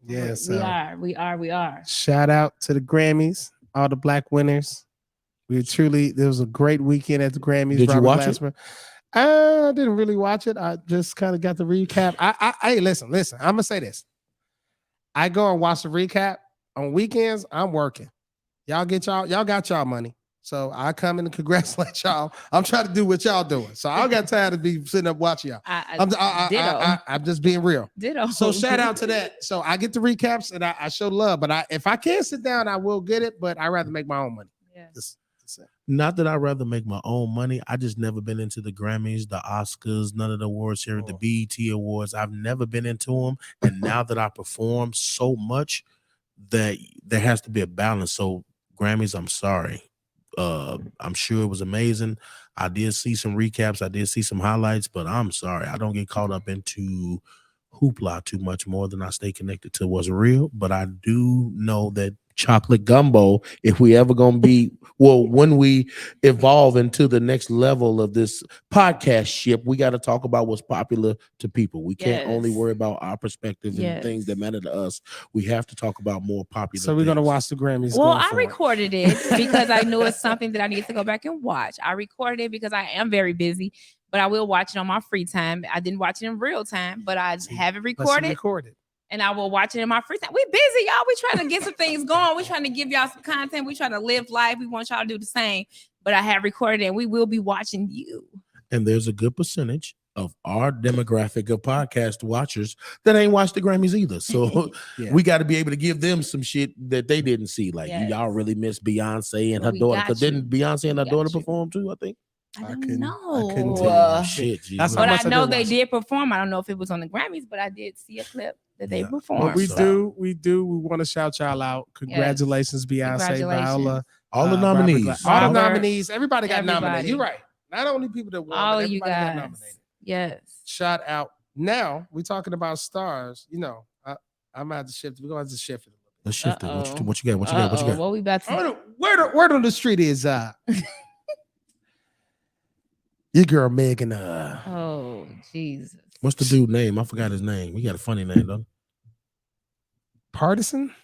[SPEAKER 1] Yes,
[SPEAKER 2] we are.
[SPEAKER 1] Shout out to the Grammys, all the Black winners. There was a great weekend at the Grammys.
[SPEAKER 3] Did you watch it?
[SPEAKER 1] I didn't really watch it. I just kind of got the recap. Hey, listen. I'm gonna say this. I go and watch the recap on weekends. I'm working. Y'all got y'all money. So I come in and congratulate y'all. I'm trying to do what y'all doing. So I don't got time to be sitting up watching y'all. I'm just being real.
[SPEAKER 2] Ditto.
[SPEAKER 1] So shout out to that. So I get the recaps and I show love. But if I can't sit down, I will get it. But I'd rather make my own money.
[SPEAKER 2] Yeah.
[SPEAKER 3] Not that I'd rather make my own money. I just never been into the Grammys, the Oscars, none of the awards here, the BET Awards. I've never been into them. And now that I perform so much, that there has to be a balance. So Grammys, I'm sorry. I'm sure it was amazing. I did see some recaps. I did see some highlights, but I'm sorry. I don't get caught up into hoopla too much more than I stay connected to what's real. But I do know that chocolate gumbo, if we ever gonna be, well, when we evolve into the next level of this podcast ship, we got to talk about what's popular to people. We can't only worry about our perspective and things that matter to us. We have to talk about more popular
[SPEAKER 1] So we're gonna watch the Grammys.
[SPEAKER 2] Well, I recorded it because I knew it's something that I need to go back and watch. I recorded it because I am very busy, but I will watch it on my free time. I didn't watch it in real time, but I have it recorded. And I will watch it in my free time. We busy, y'all. We trying to get some things going. We trying to give y'all some content. We trying to live life. We want y'all to do the same. But I have recorded it, and we will be watching you.
[SPEAKER 3] And there's a good percentage of our demographic of podcast watchers that ain't watched the Grammys either. So we got to be able to give them some shit that they didn't see. Like y'all really miss Beyonce and her daughter. Because didn't Beyonce and her daughter perform too, I think?
[SPEAKER 2] I don't know.
[SPEAKER 3] I couldn't tell you shit.
[SPEAKER 2] But I know they did perform. I don't know if it was on the Grammys, but I did see a clip that they performed.
[SPEAKER 1] But we want to shout y'all out. Congratulations, Beyonce, Viola,
[SPEAKER 3] all the nominees,
[SPEAKER 1] all the nominees. Everybody got nominated. You're right. Not only people that won,
[SPEAKER 2] all
[SPEAKER 1] but
[SPEAKER 2] you
[SPEAKER 1] everybody
[SPEAKER 2] guys
[SPEAKER 1] got nominated.
[SPEAKER 2] Yes.
[SPEAKER 1] Shout out. Now we're talking about stars. You know, I'm about to shift. We're going to shift it.
[SPEAKER 3] Let's shift it. What you got? What you got?
[SPEAKER 2] What we about to?
[SPEAKER 1] Word on the street is your girl Megan.
[SPEAKER 2] Oh Jesus.
[SPEAKER 3] What's the dude name? I forgot his name. He got a funny name though.
[SPEAKER 1] Partisan?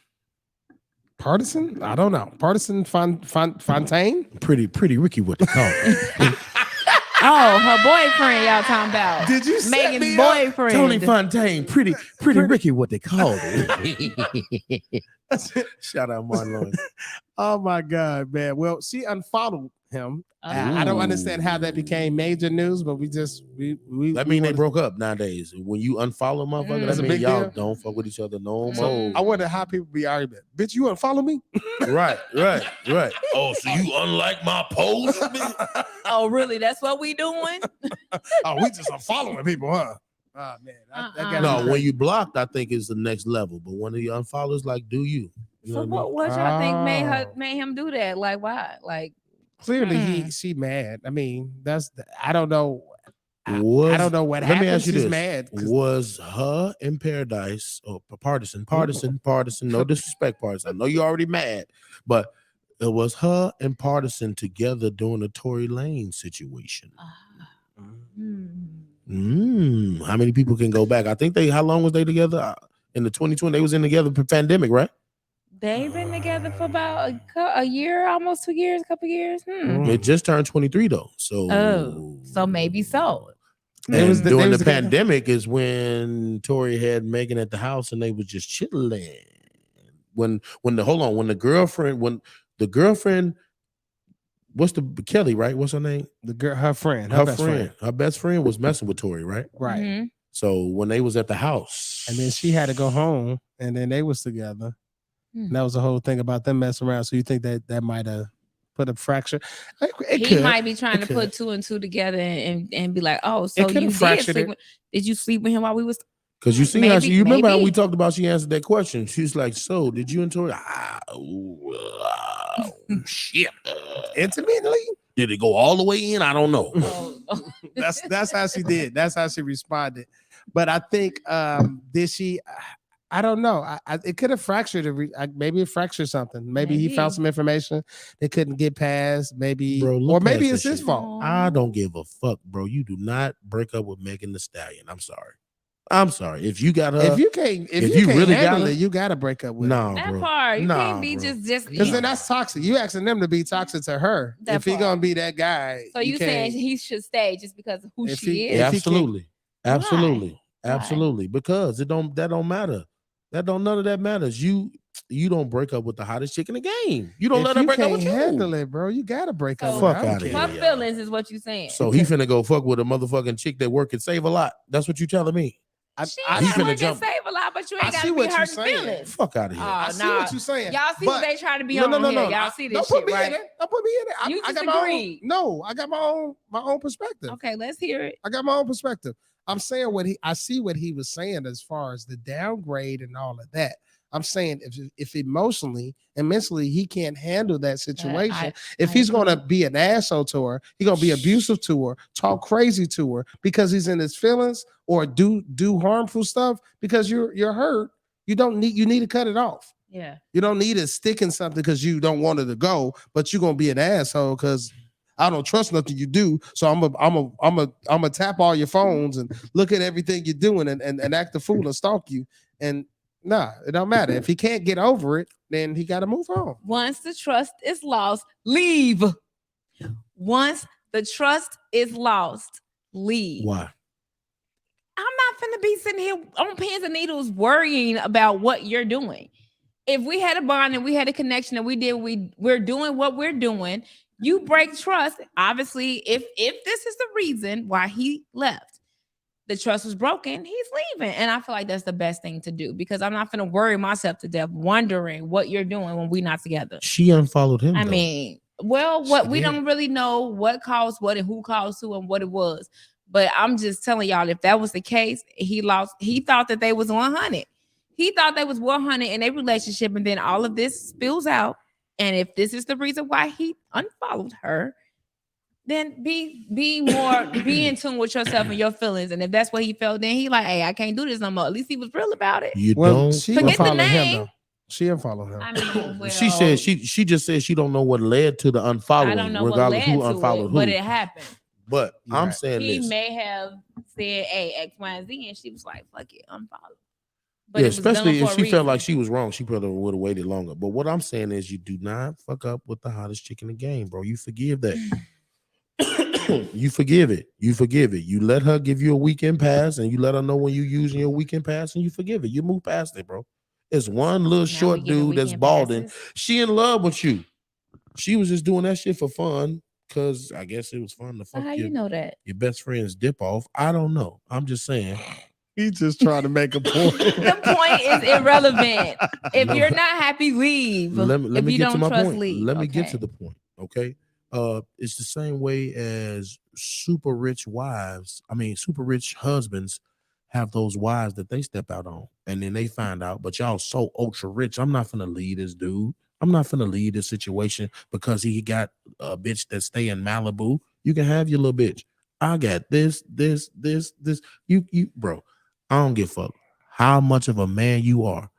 [SPEAKER 1] I don't know. Partisan Fontaine?
[SPEAKER 3] Pretty Ricky, what they call it.
[SPEAKER 2] Oh, her boyfriend, y'all talking about.
[SPEAKER 1] Did you
[SPEAKER 2] Megan's boyfriend?
[SPEAKER 3] Tony Fontaine, pretty Ricky, what they called it. Shout out Martin Lawrence.
[SPEAKER 1] Oh my God, man. Well, she unfollowed him. I don't understand how that became major news, but we that
[SPEAKER 3] mean they broke up nowadays. When you unfollow motherfuckers,
[SPEAKER 1] that's
[SPEAKER 3] that
[SPEAKER 1] a
[SPEAKER 3] mean
[SPEAKER 1] big
[SPEAKER 3] y'all
[SPEAKER 1] deal.
[SPEAKER 3] don't fuck with each other no
[SPEAKER 1] So
[SPEAKER 3] more.
[SPEAKER 1] I wonder how people be arguing. Bitch, you unfollow me?
[SPEAKER 3] Right. Oh, so you unlike my post?
[SPEAKER 2] Oh, really? That's what we doing?
[SPEAKER 1] Oh, we just unfollowing people, huh? Oh man.
[SPEAKER 3] No, when you blocked, I think is the next level. But when you unfollow, it's like, do you? You know
[SPEAKER 2] what y'all think made him do that? Like why? Like
[SPEAKER 1] clearly she mad. I mean, I don't know. I don't know what
[SPEAKER 3] let
[SPEAKER 1] happened.
[SPEAKER 3] Me ask you
[SPEAKER 1] She's
[SPEAKER 3] this.
[SPEAKER 1] mad.
[SPEAKER 3] Was her in Paradise or partisan? No disrespect, partisan. I know you're already mad, but it was her and partisan together doing a Tory Lane situation. How many people can go back? I think how long was they together? In the 2020, they was in together for pandemic, right?
[SPEAKER 2] They've been together for about a year, almost 2 years, a couple years.
[SPEAKER 3] It just turned 23 though.
[SPEAKER 2] So maybe so.
[SPEAKER 3] And during the pandemic is when Tori had Megan at the house and they was just chilling. When the girlfriend, what's the Kelly, right? What's her name?
[SPEAKER 1] Her
[SPEAKER 3] best friend was messing with Tori, right?
[SPEAKER 1] Right.
[SPEAKER 2] Mm-hmm.
[SPEAKER 3] So when they was at the house,
[SPEAKER 1] and then she had to go home, and then they was together. And that was the whole thing about them messing around. So you think that might have put a fracture?
[SPEAKER 2] He might be trying to put two and two together and be like, oh, so did you sleep with him while we was?
[SPEAKER 3] Because you see how you remember how we talked about she answered that question. She's like, so did you and Tori? Shit.
[SPEAKER 1] Intimately?
[SPEAKER 3] Did it go all the way in? I don't know.
[SPEAKER 1] That's how she did. That's how she responded. But I think did she? I don't know. It could have fractured. Maybe it fractured something. Maybe he found some information they couldn't get past. Maybe,
[SPEAKER 3] bro,
[SPEAKER 1] or maybe it's his fault.
[SPEAKER 3] I don't give a fuck, bro. You do not break up with Megan Thee Stallion. I'm sorry. If you got her, if you can't
[SPEAKER 1] really handle it, you gotta break up with her.
[SPEAKER 2] That part. You can't be just
[SPEAKER 1] because then that's toxic. You asking them to be toxic to her. If he gonna be that guy.
[SPEAKER 2] So you saying he should stay just because of who she is?
[SPEAKER 3] Absolutely. Because that don't matter. None of that matters. You don't break up with the hottest chick in the game. You don't
[SPEAKER 1] If
[SPEAKER 3] let her
[SPEAKER 1] you
[SPEAKER 3] break up
[SPEAKER 1] can't
[SPEAKER 3] with you.
[SPEAKER 1] handle it, bro, you gotta break up.
[SPEAKER 2] So,
[SPEAKER 1] with her.
[SPEAKER 3] fuck
[SPEAKER 1] I don't
[SPEAKER 3] outta
[SPEAKER 1] care.
[SPEAKER 3] here.
[SPEAKER 2] Fuck
[SPEAKER 3] Yeah.
[SPEAKER 2] feelings is what you saying.
[SPEAKER 3] So he finna go fuck with a motherfucking chick that work and save a lot. That's what you telling me.
[SPEAKER 2] She
[SPEAKER 1] I
[SPEAKER 2] ain't
[SPEAKER 3] he
[SPEAKER 2] gotta
[SPEAKER 3] finna
[SPEAKER 2] work
[SPEAKER 3] jump.
[SPEAKER 2] and save a lot, but you
[SPEAKER 1] I
[SPEAKER 2] ain't
[SPEAKER 1] see
[SPEAKER 2] gotta be
[SPEAKER 1] what you
[SPEAKER 2] hurting
[SPEAKER 1] saying.
[SPEAKER 2] feelings.
[SPEAKER 3] Fuck out of here.
[SPEAKER 1] I see what you're saying.
[SPEAKER 2] Y'all see
[SPEAKER 1] but
[SPEAKER 2] what they trying to be
[SPEAKER 1] no,
[SPEAKER 2] on
[SPEAKER 1] no, no,
[SPEAKER 2] here.
[SPEAKER 1] no.
[SPEAKER 2] Y'all see this
[SPEAKER 1] Don't put
[SPEAKER 2] shit,
[SPEAKER 1] me
[SPEAKER 2] right?
[SPEAKER 1] in it. Don't put me in it.
[SPEAKER 2] You
[SPEAKER 1] I
[SPEAKER 2] just
[SPEAKER 1] got
[SPEAKER 2] agreed.
[SPEAKER 1] I got my own perspective.
[SPEAKER 2] Okay, let's hear it.
[SPEAKER 1] I got my own perspective. I'm saying I see what he was saying as far as the downgrade and all of that. I'm saying if emotionally and mentally he can't handle that situation, if he's gonna be an asshole to her, he's gonna be abusive to her, talk crazy to her because he's in his feelings or do harmful stuff because you're hurt. You need to cut it off.
[SPEAKER 2] Yeah.
[SPEAKER 1] You don't need to stick in something because you don't want it to go, but you're gonna be an asshole because I don't trust nothing you do. So I'm a tap all your phones and look at everything you're doing and act the fool and stalk you. And nah, it don't matter. If he can't get over it, then he gotta move on.
[SPEAKER 2] Once the trust is lost, leave. Once the trust is lost, leave.
[SPEAKER 3] Why?
[SPEAKER 2] I'm not finna be sitting here on pins and needles worrying about what you're doing. If we had a bond and we had a connection and we're doing what we're doing, you break trust. Obviously, if this is the reason why he left, the trust was broken, he's leaving. And I feel like that's the best thing to do because I'm not gonna worry myself to death wondering what you're doing when we're not together.
[SPEAKER 3] She unfollowed him.
[SPEAKER 2] I
[SPEAKER 3] though.
[SPEAKER 2] mean, well, we don't really know what caused what and who caused who and what it was. But I'm just telling y'all, if that was the case, he thought that they was 100. He thought they was 100 in a relationship, and then all of this spills out. And if this is the reason why he unfollowed her, then be in tune with yourself and your feelings. And if that's what he felt, then he like, hey, I can't do this no more. At least he was real about it.
[SPEAKER 3] You don't
[SPEAKER 1] she
[SPEAKER 2] forget the
[SPEAKER 1] unfollowed him
[SPEAKER 2] name.
[SPEAKER 1] though. She unfollowed him.
[SPEAKER 2] I mean, well,
[SPEAKER 3] she said she just said she don't know what led to the unfollowing,
[SPEAKER 2] I don't know
[SPEAKER 3] regardless
[SPEAKER 2] what led
[SPEAKER 3] who
[SPEAKER 2] to
[SPEAKER 3] unfollowed
[SPEAKER 2] it,
[SPEAKER 3] who.
[SPEAKER 2] but it happened.
[SPEAKER 3] But
[SPEAKER 1] You're
[SPEAKER 3] I'm
[SPEAKER 1] right.
[SPEAKER 3] saying
[SPEAKER 2] He
[SPEAKER 3] this.
[SPEAKER 2] may have said, hey, X, Y, and Z, and she was like, fuck it, unfollow. But
[SPEAKER 3] Yeah,
[SPEAKER 2] it was
[SPEAKER 3] especially
[SPEAKER 2] done
[SPEAKER 3] if
[SPEAKER 2] for
[SPEAKER 3] she
[SPEAKER 2] a
[SPEAKER 3] felt like
[SPEAKER 2] reason.
[SPEAKER 3] she was wrong, she probably would have waited longer. But what I'm saying is, you do not fuck up with the hottest chick in the game, bro. You forgive that. You forgive it. You forgive it. You let her give you a weekend pass, and you let her know when you using your weekend pass, and you forgive it. You move past it, bro. It's one little
[SPEAKER 2] Now
[SPEAKER 3] short
[SPEAKER 2] we giving
[SPEAKER 3] dude that's
[SPEAKER 2] weekend
[SPEAKER 3] balding.
[SPEAKER 2] passes.
[SPEAKER 3] She in love with you. She was just doing that shit for fun because I guess it was fun to
[SPEAKER 2] So
[SPEAKER 3] fuck
[SPEAKER 2] how
[SPEAKER 3] your,
[SPEAKER 2] you know that?
[SPEAKER 3] your best friend's dip off. I don't know. I'm just saying.
[SPEAKER 1] He's just trying to make a point.
[SPEAKER 2] The point is irrelevant. If
[SPEAKER 3] No.
[SPEAKER 2] you're not happy, leave.
[SPEAKER 3] Let
[SPEAKER 2] if
[SPEAKER 3] me
[SPEAKER 2] you
[SPEAKER 3] get
[SPEAKER 2] don't
[SPEAKER 3] to my
[SPEAKER 2] trust,
[SPEAKER 3] point.
[SPEAKER 2] leave.
[SPEAKER 3] Let me get
[SPEAKER 2] Okay.
[SPEAKER 3] to the point. Okay. It's the same way as super rich husbands have those wives that they step out on, and then they find out, but y'all so ultra rich. I'm not gonna lead this dude. I'm not gonna lead this situation because he got a bitch that stay in Malibu. You can have your little bitch. I got this. You, bro. I don't give a fuck how much of a man you are.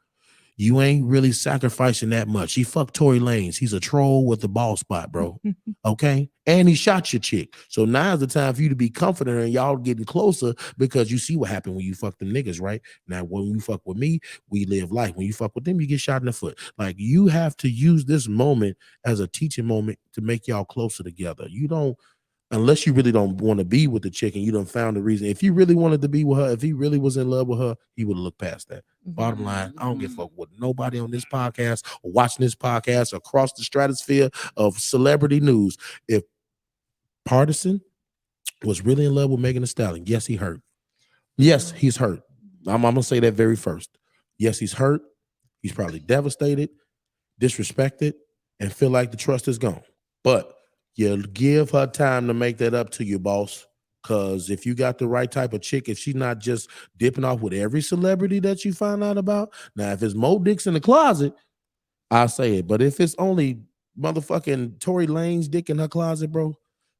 [SPEAKER 3] You ain't really sacrificing that much. He fucked Tory Lanez. He's a troll with the ball spot, bro. Okay. And he shot your chick. So now's the time for you to be confident and y'all getting closer because you see what happened when you fuck them niggas, right? Now, when you fuck with me, we live life. When you fuck with them, you get shot in the foot. Like, you have to use this moment as a teaching moment to make y'all closer together. You don't, unless you really don't want to be with the chick and you done found the reason. If you really wanted to be with her, if he really was in love with her, he would have looked past that. Bottom line, I don't give a fuck what nobody on this podcast or watching this podcast across the stratosphere of celebrity news. If Partisan was really in love with Megan Thee Stallion, yes, he hurt. Yes, he's hurt. I'm gonna say that very first. Yes, he's hurt. He's probably devastated, disrespected, and feel like the trust is gone. But you give her time to make that up to you, boss. Because if you got the right type of chick, if she's not just dipping off with every celebrity that you find out about, now if it's Mo Dicks in the closet, I'll say it. But if it's only motherfucking Tory Lane's dick in her closet, bro,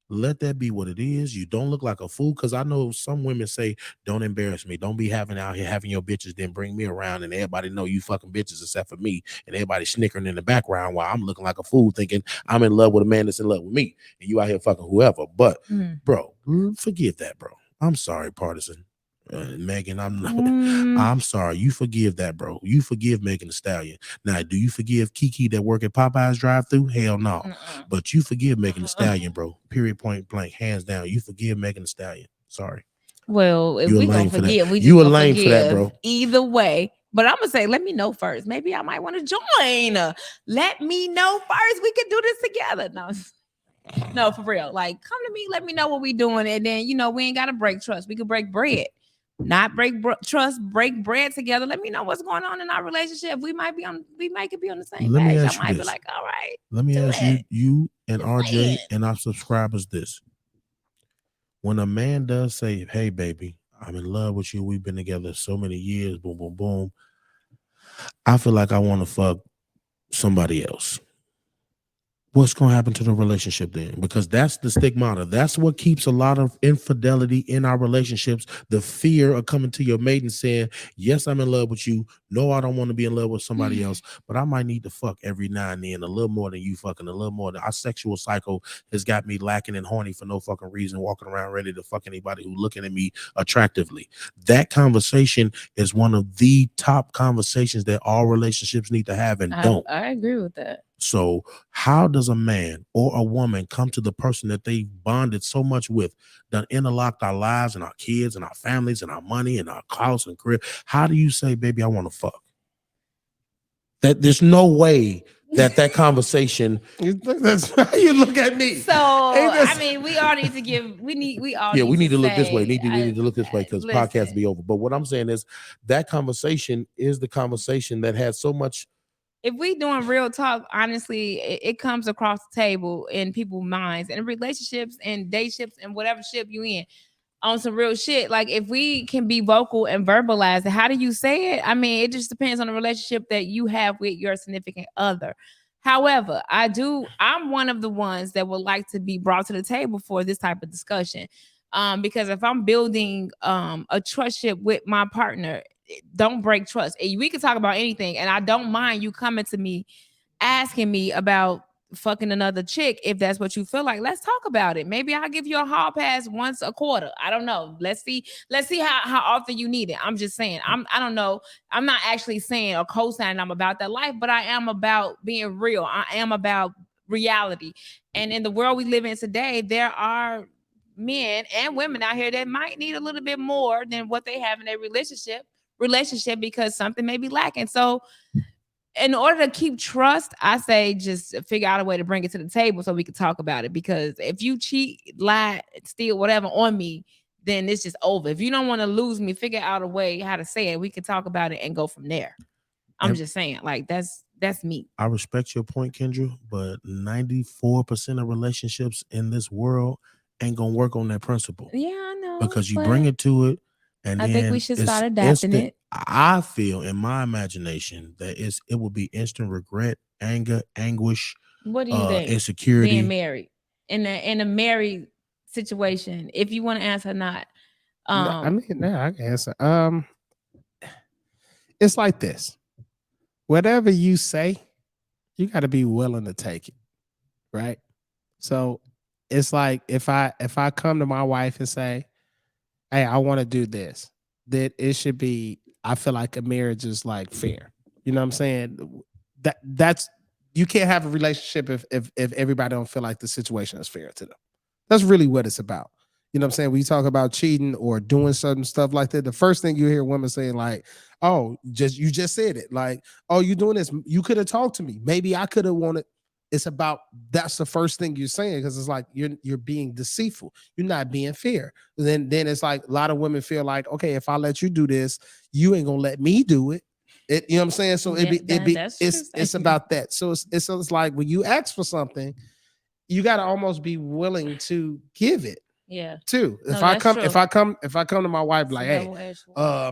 [SPEAKER 3] let that be what it is. You don't look like a fool. Because I know some women say, don't embarrass me. Don't be having out here having your bitches, then bring me around and everybody know you fucking bitches except for me. And everybody snickering in the background while I'm looking like a fool thinking I'm in love with a man that's in love with me. And you out here fucking whoever. But, bro, forgive that, bro. I'm sorry, Partisan. Megan, I'm sorry. You forgive that, bro. You forgive Megan Thee Stallion. Now, do you forgive Kiki that work at Popeye's drive-thru? Hell no. But you forgive Megan Thee Stallion, bro. Period, point blank, hands down. You forgive Megan Thee Stallion. Sorry.
[SPEAKER 2] Well, if
[SPEAKER 3] You a
[SPEAKER 2] we gonna
[SPEAKER 3] lame for that.
[SPEAKER 2] forgive, we just
[SPEAKER 3] You a
[SPEAKER 2] gonna
[SPEAKER 3] lame for that,
[SPEAKER 2] forgive.
[SPEAKER 3] bro.
[SPEAKER 2] Either way, But I'm gonna say, let me know first. Maybe I might want to join. Let me know first. We can do this together. No, no, for real. Like, come to me. Let me know what we doing, and then we ain't gotta break trust. We can break bread, not break trust. Break bread together. Let me know what's going on in our relationship. We might could be on the same
[SPEAKER 3] Let me
[SPEAKER 2] page. I
[SPEAKER 3] ask you
[SPEAKER 2] might be
[SPEAKER 3] this.
[SPEAKER 2] like, all right.
[SPEAKER 3] Let me
[SPEAKER 2] do
[SPEAKER 3] ask
[SPEAKER 2] it.
[SPEAKER 3] you and
[SPEAKER 2] Just
[SPEAKER 3] RJ
[SPEAKER 2] saying.
[SPEAKER 3] and our subscribers this. When a man does say, hey, baby, I'm in love with you. We've been together so many years. Boom, boom, boom. I feel like I want to fuck somebody else. What's going to happen to the relationship then? Because that's the stigmata. That's what keeps a lot of infidelity in our relationships. The fear of coming to your mate and saying, yes, I'm in love with you. No, I don't want to be in love with somebody else, but I might need to fuck every now and then, a little more than you fucking, a little more than our sexual cycle has got me lacking and horny for no fucking reason, walking around ready to fuck anybody who's looking at me attractively. That conversation is one of the top conversations that all relationships need to have and don't.
[SPEAKER 2] I agree with that.
[SPEAKER 3] So how does a man or a woman come to the person that they bonded so much with, done interlocked our lives and our kids and our families and our money and our house and career? How do you say, baby, I want to fuck? That there's no way that conversation.
[SPEAKER 1] That's how you look at me.
[SPEAKER 2] So I mean, we all need to give. We all.
[SPEAKER 3] Yeah, we need to look this
[SPEAKER 2] say,
[SPEAKER 3] way. We need to look this way because podcast
[SPEAKER 2] listen.
[SPEAKER 3] be over. But what I'm saying is that conversation is the conversation that has so much.
[SPEAKER 2] If we doing real talk, honestly, it comes across the table in people's minds and relationships and dateships and whatever ship you in on some real shit. Like if we can be vocal and verbalize it, how do you say it? I mean, it just depends on the relationship that you have with your significant other. However, I'm one of the ones that would like to be brought to the table for this type of discussion. Because if I'm building a trustship with my partner, don't break trust. We can talk about anything, and I don't mind you coming to me asking me about fucking another chick if that's what you feel like. Let's talk about it. Maybe I'll give you a hall pass once a quarter. I don't know. Let's see how often you need it. I'm just saying. I don't know. I'm not actually saying or co-signing I'm about that life, but I am about being real. I am about reality. And in the world we live in today, there are men and women out here that might need a little bit more than what they have in their relationship because something may be lacking. So in order to keep trust, I say just figure out a way to bring it to the table so we can talk about it. Because if you cheat, lie, steal, whatever on me, then it's just over. If you don't want to lose me, figure out a way how to say it. We can talk about it and go from there. I'm just saying, like that's me.
[SPEAKER 3] I respect your point, Kendra, but 94% of relationships in this world ain't gonna work on that principle.
[SPEAKER 2] Yeah, I know.
[SPEAKER 3] Because you bring it to it, and
[SPEAKER 2] I
[SPEAKER 3] then
[SPEAKER 2] think we should start adapting it.
[SPEAKER 3] I feel in my imagination that it will be instant regret, anger, anguish.
[SPEAKER 2] What do you think?
[SPEAKER 3] Insecurity.
[SPEAKER 2] Being married in a married situation. If you want to answer or not.
[SPEAKER 1] I can answer. It's like this. Whatever you say, you got to be willing to take it, right? So it's like if I come to my wife and say, hey, I want to do this, that it should be, I feel like a marriage is like fair. You know what I'm saying? That's you can't have a relationship if everybody don't feel like the situation is fair to them. That's really what it's about. You know what I'm saying? When you talk about cheating or doing certain stuff like that, the first thing you hear women saying, like, oh, you just said it. Like, oh, you doing this. You could have talked to me. Maybe I could have wanted. It's about, that's the first thing you're saying, because it's like you're being deceitful. You're not being fair. Then it's like a lot of women feel like, okay, if I let you do this, you ain't gonna let me do it. You know what I'm saying? So it's about that. So it's like when you ask for something, you got to almost be willing to give it.
[SPEAKER 2] Yeah.
[SPEAKER 1] Too. If I come to my wife like, hey, I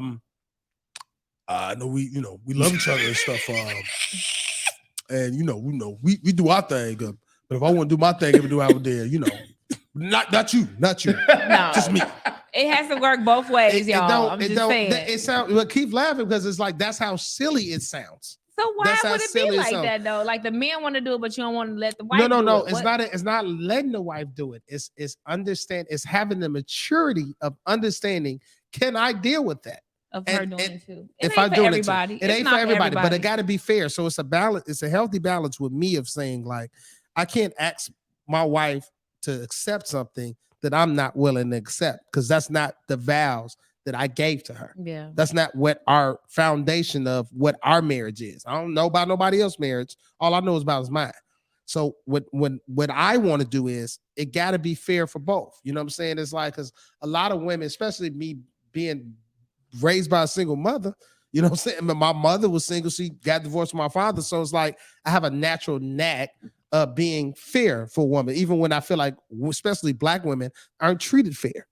[SPEAKER 1] know we love each other and stuff. And we do our thing. But if I want to do my thing, if we do out there, not you. No. Just me.
[SPEAKER 2] It has to work both ways, y'all. I'm just saying.
[SPEAKER 1] It sounds. Well, keep laughing because it's like that's how silly it sounds.
[SPEAKER 2] So why would it be like that though? Like the men want to do it, but you don't want to let the wife.
[SPEAKER 1] No. It's not letting the wife do it. It's understand. It's having the maturity of understanding. Can I deal with that?
[SPEAKER 2] Of her doing it too.
[SPEAKER 1] If I do it, it ain't for everybody, but it got to be fair. So it's a balance. It's a healthy balance with me of saying like, I can't ask my wife to accept something that I'm not willing to accept, because that's not the vows that I gave to her.
[SPEAKER 2] Yeah.
[SPEAKER 1] That's not what our foundation of what our marriage is. I don't know about nobody else's marriage. All I know is mine. So what I want to do is it got to be fair for both. You know what I'm saying? It's like, because a lot of women, especially me being raised by a single mother, you know what I'm saying? My mother was single. She got divorced from my father. So it's like I have a natural knack of being fair for a woman, even when I feel like, especially black women, aren't treated fair.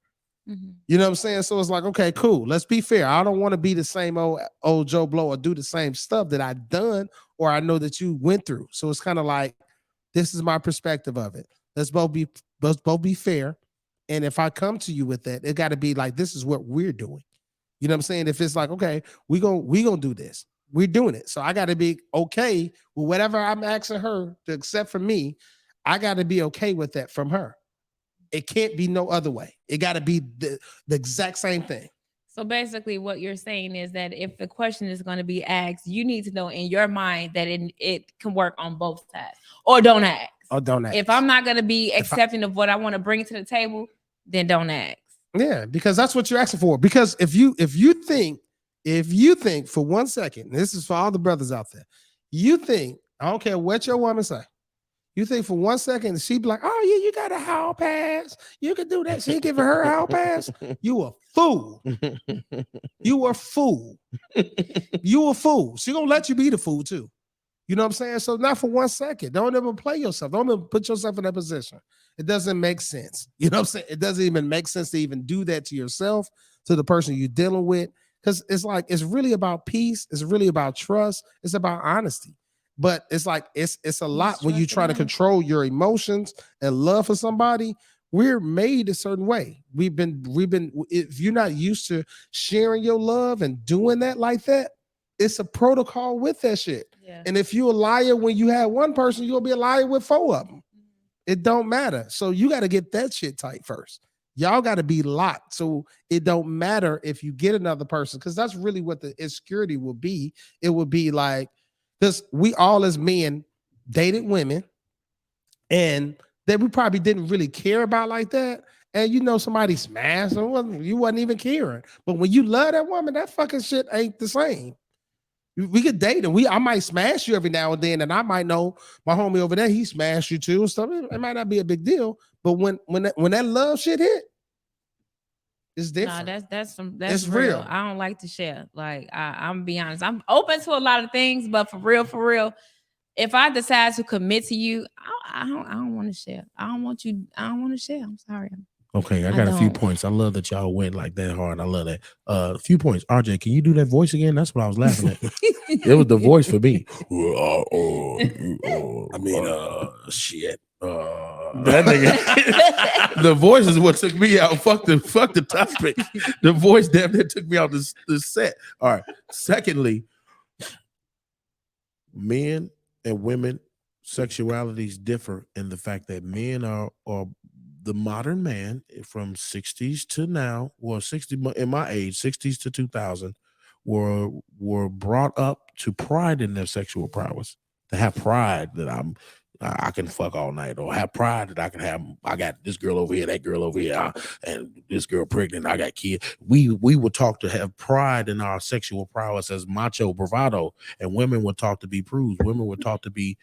[SPEAKER 2] Mm-hmm.
[SPEAKER 1] You know what I'm saying? So it's like, okay, cool. Let's be fair. I don't want to be the same old Joe Blow or do the same stuff that I've done or I know that you went through. So it's kind of like, this is my perspective of it. Let's both be fair. And if I come to you with that, it got to be like, this is what we're doing. You know what I'm saying? If it's like, okay, we gonna do this. We're doing it. So I got to be okay with whatever I'm asking her to accept from me. I got to be okay with that from her. It can't be no other way. It got to be the exact same thing.
[SPEAKER 2] So basically, what you're saying is that if the question is going to be asked, you need to know in your mind that it can work on both sides, or don't ask.
[SPEAKER 1] Or don't ask.
[SPEAKER 2] If I'm not going to be accepting of what I want to bring to the table, then don't ask.
[SPEAKER 1] Yeah, because that's what you're asking for. Because if you think for 1 second, this is for all the brothers out there, you think, I don't care what your woman say, you think for 1 second she be like, oh yeah, you got a hall pass, you can do that. She ain't giving her a hall pass. You a fool. You a fool. You a fool. She gonna let you be the fool too. You know what I'm saying? So not for 1 second. Don't ever play yourself. Don't ever put yourself in that position. It doesn't make sense. You know what I'm saying? It doesn't even make sense to even do that to yourself, to the person you're dealing with. Because it's like, it's really about peace. It's really about trust. It's about honesty. But it's like, it's a lot when you try to control your emotions and love for somebody. We're made a certain way. We've been, if you're not used to sharing your love and doing that like that, it's a protocol with that shit.
[SPEAKER 2] Yeah.
[SPEAKER 1] And if you're a liar when you have one person, you'll be a liar with 4 of them. It don't matter. So you got to get that shit tight first. Y'all got to be locked. So it don't matter if you get another person, because that's really what the insecurity will be. It would be like, because we all as men dated women and that we probably didn't really care about like that. And you know, somebody smashed and you wasn't even caring. But when you love that woman, that fucking shit ain't the same. We could date and I might smash you every now and then, and I might know my homie over there, he smashed you too and stuff. It might not be a big deal, but when that love shit hit, it's different.
[SPEAKER 2] No, that's real. I don't like to share. Like I'm be honest, I'm open to a lot of things, but for real, if I decide to commit to you, I don't want to share. I don't want to share. I'm sorry.
[SPEAKER 3] Okay, I got a few points. I love that y'all went like that hard. I love that. A few points. RJ, can you do that voice again? That's what I was laughing at. It was the voice for me. I mean, shit. That nigga. The voice is what took me out. Fuck the topic. The voice damn near took me out this set. All right. Secondly, men and women sexualities differ in the fact that men are the modern man from 60s to now, well, 60 in my age, 60s to 2000, were brought up to pride in their sexual prowess, to have pride that I can fuck all night, or have pride that I got this girl over here, that girl over here, and this girl pregnant, I got kids. We were taught to have pride in our sexual prowess as macho bravado, and women were taught to be prudes. Women were taught to be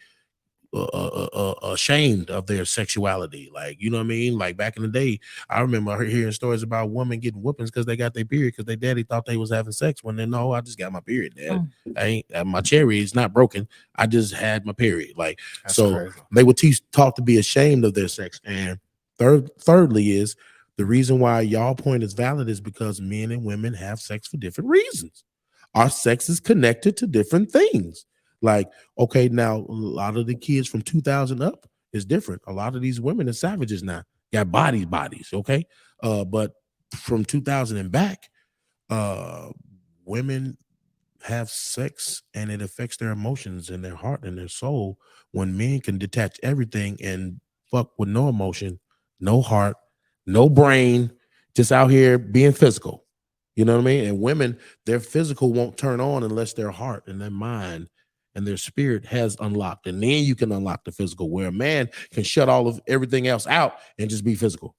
[SPEAKER 3] ashamed of their sexuality. Like, you know what I mean? Like back in the day, I remember hearing stories about women getting whoopings because they got their period because their daddy thought they was having sex when they know, I just got my period, dad. I ain't my cherry is not broken. I just had my period. Like, that's so crazy. They were taught to be ashamed of their sex. And thirdly is the reason why y'all point is valid is because men and women have sex for different reasons. Our sex is connected to different things. Like, okay, now a lot of the kids from 2000 up is different. A lot of these women are savages now, got bodies, okay? But from 2000 and back, women have sex and it affects their emotions and their heart and their soul, when men can detach everything and fuck with no emotion, no heart, no brain, just out here being physical. You know what I mean? And women, their physical won't turn on unless their heart and their mind and their spirit has unlocked. And then you can unlock the physical, where a man can shut all of everything else out and just be physical.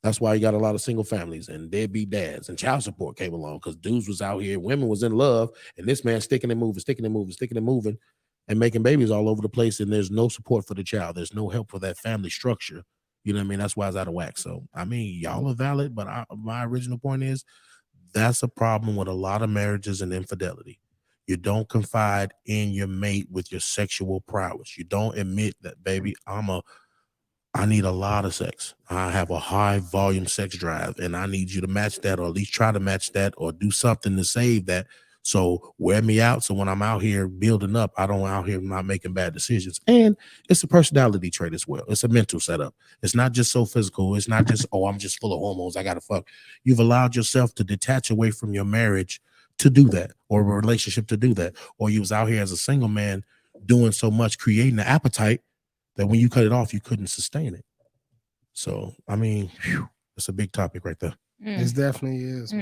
[SPEAKER 3] That's why you got a lot of single families and deadbeat dads, and child support came along because dudes was out here, women was in love, and this man sticking and moving, sticking and moving, sticking and moving, and making babies all over the place. And there's no support for the child. There's no help for that family structure. You know what I mean? That's why it's out of whack. So, I mean, y'all are valid, but my original point is that's a problem with a lot of marriages and infidelity. You don't confide in your mate with your sexual prowess. You don't admit that, baby, I need a lot of sex. I have a high volume sex drive, and I need you to match that, or at least try to match that, or do something to save that. So wear me out. So when I'm out here building up, I don't out here not making bad decisions. And it's a personality trait as well. It's a mental setup. It's not just so physical. It's not just, oh, I'm just full of hormones, I gotta fuck. You've allowed yourself to detach away from your marriage to do that, or a relationship to do that. Or you was out here as a single man doing so much, creating an appetite that when you cut it off, you couldn't sustain it. So, I mean, it's a big topic right there.
[SPEAKER 1] It definitely is.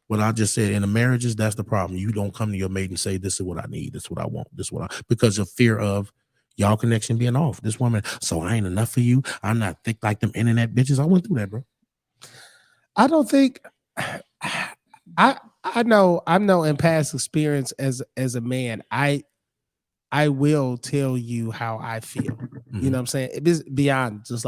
[SPEAKER 3] What I just said, in the marriages, that's the problem. You don't come to your mate and say, this is what I need, this is what I want, this is what I, because of fear of y'all connection being off. This woman, so I ain't enough for you. I'm not thick like them internet bitches. I went through that, bro.
[SPEAKER 1] I don't think I know in past experience as a man, I will tell you how I feel. You know what I'm saying? It is beyond just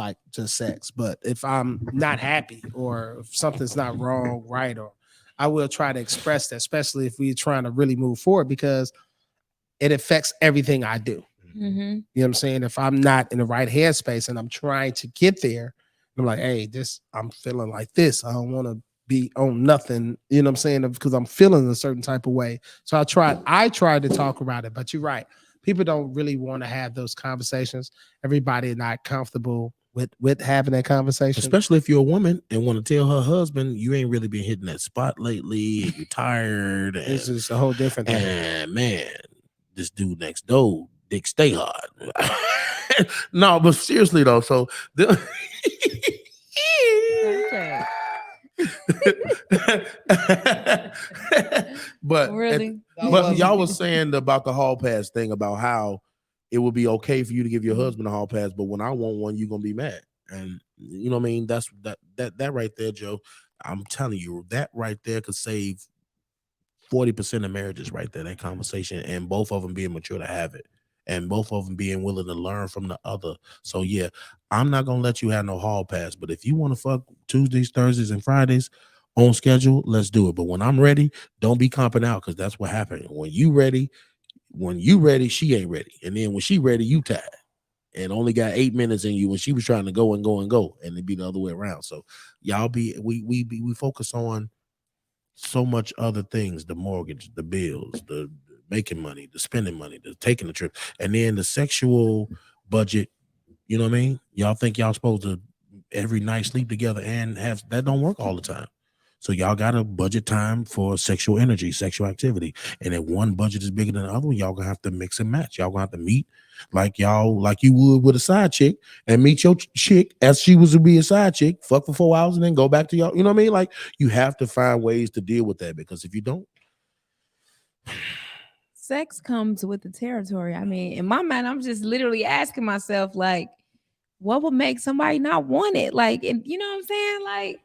[SPEAKER 1] sex. But if I'm not happy, or if something's not wrong, right, or I will try to express that, especially if we're trying to really move forward, because it affects everything I do. You know what I'm saying? If I'm not in the right headspace and I'm trying to get there, I'm like, hey, I'm feeling like this. I don't want to be on nothing, you know what I'm saying? Because I'm feeling a certain type of way. So I tried to talk about it, but you're right. People don't really want to have those conversations. Everybody is not comfortable with having that conversation.
[SPEAKER 3] Especially if you're a woman and want to tell her husband, you ain't really been hitting that spot lately, you're tired. And,
[SPEAKER 1] it's just a whole different thing.
[SPEAKER 3] And man, this dude next door, dick stay hard. No, but seriously though, so
[SPEAKER 2] Okay.
[SPEAKER 3] but
[SPEAKER 2] really,
[SPEAKER 3] but y'all was saying about the hall pass thing, about how it would be okay for you to give your husband a hall pass, but when I want one, you're gonna be mad. And you know what I mean? That's that right there, Joe. I'm telling you, that right there could save 40% of marriages right there, that conversation, and both of them being mature to have it, and both of them being willing to learn from the other. So yeah, I'm not gonna let you have no hall pass, but if you want to fuck Tuesdays, Thursdays, and Fridays on schedule, let's do it. But when I'm ready, don't be comping out, because that's what happened. When you ready, she ain't ready. And then when she ready, you tired and only got 8 minutes in you when she was trying to go and go and go, and it'd be the other way around. So y'all we focus on so much other things: the mortgage, the bills, the making money, the spending money, the taking the trip, and then the sexual budget. You know what I mean? Y'all think y'all supposed to every night sleep together and have that? Don't work all the time. So y'all got to budget time for sexual energy, sexual activity. And if one budget is bigger than the other one, y'all gonna have to mix and match. Y'all gonna have to meet like you would with a side chick, and meet your chick as she was to be a side chick, fuck for 4 hours, and then go back to y'all. You know what I mean? Like, you have to find ways to deal with that, because if you don't,
[SPEAKER 2] sex comes with the territory. I mean, in my mind, I'm just literally asking myself, like, what would make somebody not want it? Like, and you know what I'm saying? Like,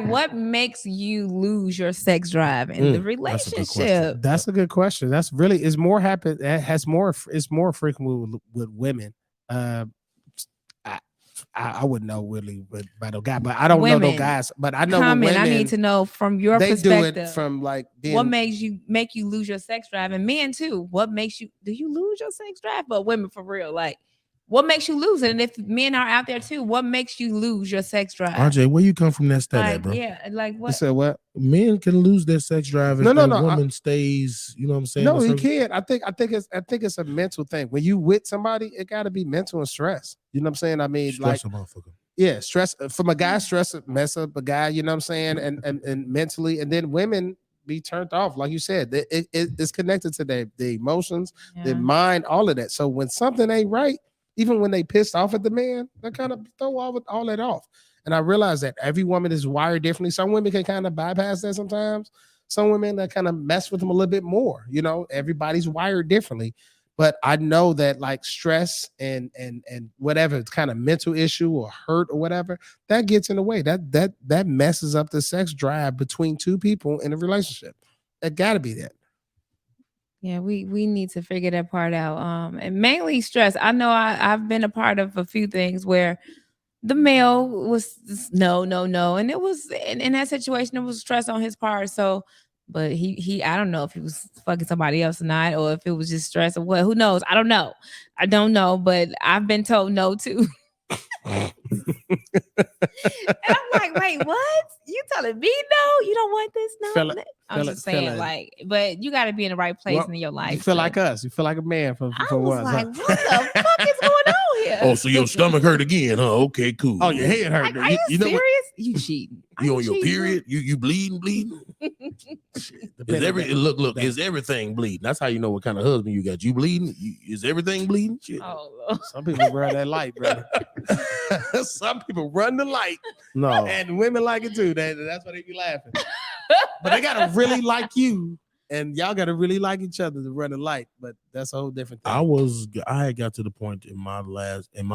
[SPEAKER 2] what makes you lose your sex drive in the relationship?
[SPEAKER 1] That's a good question. That's really, it's more happen. It's more frequent with women. I wouldn't know really by no guy, but I don't know no guys. But I know women.
[SPEAKER 2] I need to know from your perspective.
[SPEAKER 1] Do it from like
[SPEAKER 2] what makes you lose your sex drive, and men too. What makes you lose your sex drive? But women, for real, like, what makes you lose it? And if men are out there too, what makes you lose your sex drive?
[SPEAKER 3] RJ, where you come from that stat
[SPEAKER 2] like,
[SPEAKER 3] at, bro?
[SPEAKER 2] Yeah, like what?
[SPEAKER 1] You said what?
[SPEAKER 3] Men can lose their sex drive if a woman stays, you know what I'm saying?
[SPEAKER 1] No, he can't. I think it's a mental thing. When you with somebody, it gotta be mental and stress. You know what I'm saying? I mean,
[SPEAKER 3] stress
[SPEAKER 1] like,
[SPEAKER 3] a motherfucker.
[SPEAKER 1] Yeah, stress from a guy, stress mess up a guy, you know what I'm saying? And mentally, and then women be turned off, like you said. It's connected to the emotions, the mind, all of that. So when something ain't right, even when they pissed off at the man, they kind of throw all that off. And I realize that every woman is wired differently. Some women can kind of bypass that sometimes. Some women that kind of mess with them a little bit more. You know, everybody's wired differently. But I know that like stress and whatever kind of mental issue or hurt or whatever that gets in the way. That messes up the sex drive between two people in a relationship. That got to be that.
[SPEAKER 2] Yeah, we need to figure that part out. And mainly stress. I know I've been a part of a few things where the male was just, no, no, no, and it was in that situation it was stress on his part. So, but he I don't know if he was fucking somebody else or not, or if it was just stress or what. Who knows? I don't know. I don't know, but I've been told no too. And I'm like, wait, what? You telling me no? You don't want this? No.
[SPEAKER 1] Feel it-
[SPEAKER 2] I'm
[SPEAKER 1] feel
[SPEAKER 2] just
[SPEAKER 1] it-
[SPEAKER 2] saying,
[SPEAKER 1] feel it.
[SPEAKER 2] like, but you got to be in the right place
[SPEAKER 1] Well,
[SPEAKER 2] in your life.
[SPEAKER 1] you feel
[SPEAKER 2] to-
[SPEAKER 1] like us. You feel like a man for
[SPEAKER 2] I was
[SPEAKER 1] once.
[SPEAKER 2] like,
[SPEAKER 1] Huh?
[SPEAKER 2] what the fuck is going on here?
[SPEAKER 3] Oh, so your stomach hurt again, huh? Okay, cool.
[SPEAKER 1] Oh, your head hurt.
[SPEAKER 2] Like, are you,
[SPEAKER 3] you know
[SPEAKER 2] serious?
[SPEAKER 3] what-
[SPEAKER 2] You cheating? Are
[SPEAKER 3] You on your
[SPEAKER 2] cheating,
[SPEAKER 3] period? You bleeding? Is everything bleeding? That's how you know what kind of husband you got. You bleeding? Is everything bleeding? Shit.
[SPEAKER 2] Oh, Lord.
[SPEAKER 1] Some people run that light, brother. Some people run the light,
[SPEAKER 3] No.
[SPEAKER 1] and women like it too. That's why they be laughing. But they gotta really like you, and y'all gotta really like each other to run the light. But that's a whole different thing.
[SPEAKER 3] I had got to the point in my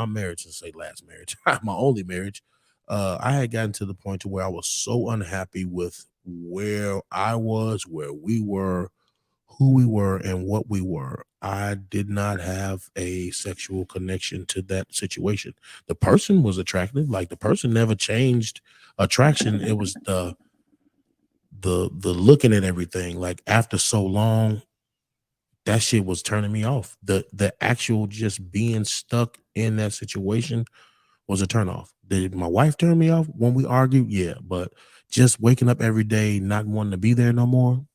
[SPEAKER 3] marriage, to say last marriage, my only marriage. I had gotten to the point to where I was so unhappy with where I was, where we were, who we were, and what we were. I did not have a sexual connection to that situation. The person was attractive, like the person never changed attraction. It was the looking at everything. Like after so long, that shit was turning me off. The actual just being stuck in that situation was a turnoff. Did my wife turn me off when we argued? Yeah, but just waking up every day not wanting to be there no more.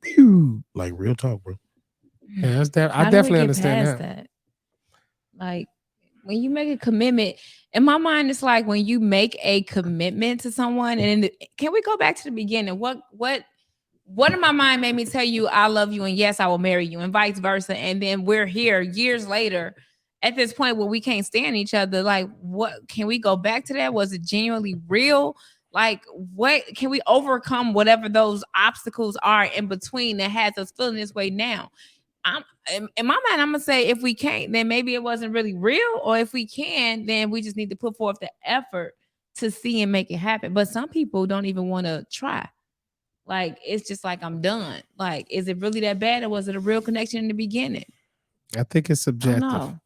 [SPEAKER 3] Pew, like real talk, bro.
[SPEAKER 1] Yeah, I
[SPEAKER 2] How do we
[SPEAKER 1] definitely
[SPEAKER 2] get
[SPEAKER 1] understand
[SPEAKER 2] past that. Like when you make a commitment, in my mind, it's like when you make a commitment to someone, and can we go back to the beginning? What in my mind made me tell you I love you and yes, I will marry you, and vice versa. And then we're here years later at this point where we can't stand each other. Like, what can we go back to that? Was it genuinely real? Like, what can we overcome whatever those obstacles are in between that has us feeling this way now? I'm in my mind, I'm gonna say if we can't, then maybe it wasn't really real, or if we can, then we just need to put forth the effort to see and make it happen. But some people don't even want to try. Like it's just like I'm done. Like, is it really that bad, or was it a real connection in the beginning?
[SPEAKER 1] I think it's
[SPEAKER 2] I don't
[SPEAKER 1] subjective.
[SPEAKER 2] know.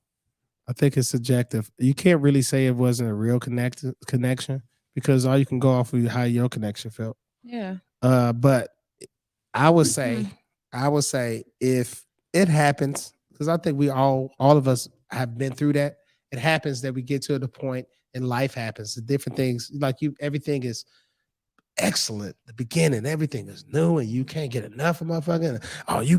[SPEAKER 1] I think it's subjective. You can't really say it wasn't a real connection because all you can go off of how your connection felt.
[SPEAKER 2] Yeah.
[SPEAKER 1] But I would say if it happens, because I think we all of us have been through that. It happens that we get to the point and life happens. The different things, like everything is excellent. The beginning, everything is new, and you can't get enough of motherfucking. Oh, you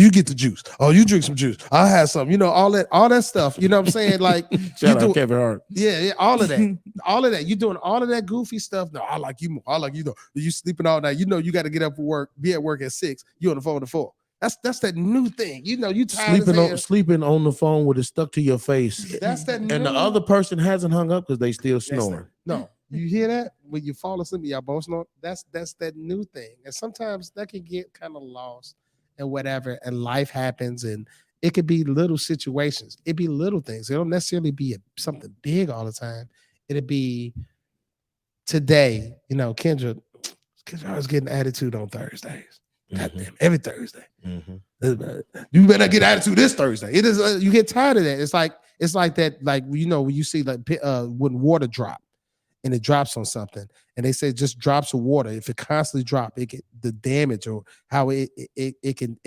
[SPEAKER 1] get the juice. Oh, you drink some juice. I had some. You know all that stuff. You know what I'm saying? Like
[SPEAKER 3] Shout out Kevin Hart.
[SPEAKER 1] yeah, all of that, all of that. You doing all of that goofy stuff. No, I like you more. I like you though. You sleeping all night. You know you got to get up for work. Be at work at 6. You on the phone at 4. That's that new thing. You know you tired
[SPEAKER 3] sleeping on the phone with it stuck to your face.
[SPEAKER 1] That's that.
[SPEAKER 3] And the other person hasn't hung up because they still snoring.
[SPEAKER 1] No, you hear that when you fall asleep, y'all both snore. That's that new thing, and sometimes that can get kind of lost and whatever. And life happens, and it could be little situations. It be little things. It don't necessarily be something big all the time. It'd be today. You know, Kendra was getting attitude on Thursdays. Goddamn, every Thursday. You better get attitude this Thursday. It is. You get tired of that. It's like that. Like you know when you see like when water drop and it drops on something, and they say just drops of water. If it constantly drop, it get the damage or how it can